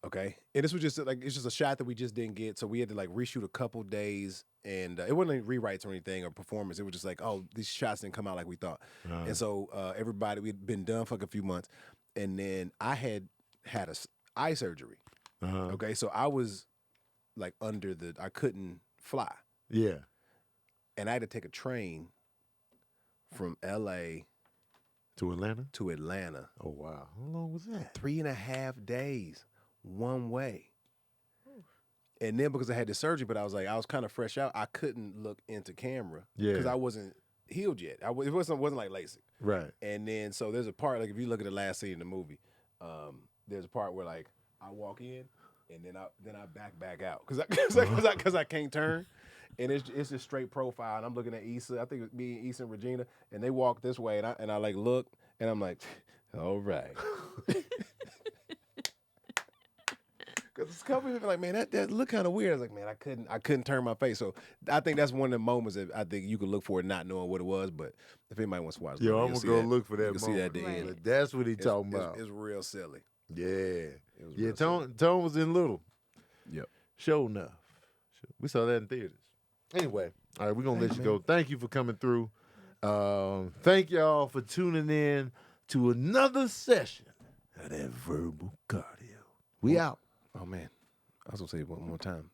Okay, and this was just like it's just a shot that we just didn't get, so we had to like reshoot a couple days, and it wasn't like rewrites or anything or performance. It was just like, oh, these shots didn't come out like we thought, and so everybody we'd been done for like a few months, and then I had eye surgery. Okay, so I was like I couldn't fly. Yeah. And I had to take a train from L.A. To Atlanta? to Atlanta. Oh, wow. How long was that? 3.5 days, one way. And then because I had the surgery, but I was kind of fresh out, I couldn't look into camera because Yeah. I wasn't healed yet. It wasn't like LASIK. Right. And then so there's a part like if you look at the last scene in the movie, there's a part where like I walk in and then I back out because I can't turn. And it's just straight profile, and I'm looking at Issa. I think it's me, Issa, and Regina, and they walk this way, and I like look, and I'm like, all right, Because a couple people like, man, that look kind of weird. I was like, man, I couldn't turn my face. So I think that's one of the moments that I think you could look for it not knowing what it was. But if anybody wants to watch, Yo, I'm you'll gonna see go that. look for that You can see that at moment. the Right. end. But that's what he talking about. It's real silly. Yeah. It was Yeah, real silly. Tone was in Little. Yep. Sure enough. We saw that in theaters. Anyway, all right, we're going to let you go. Thank you for coming through. Thank y'all for tuning in to another session of that verbal cardio. We out. Oh man, I was gonna say it one more time.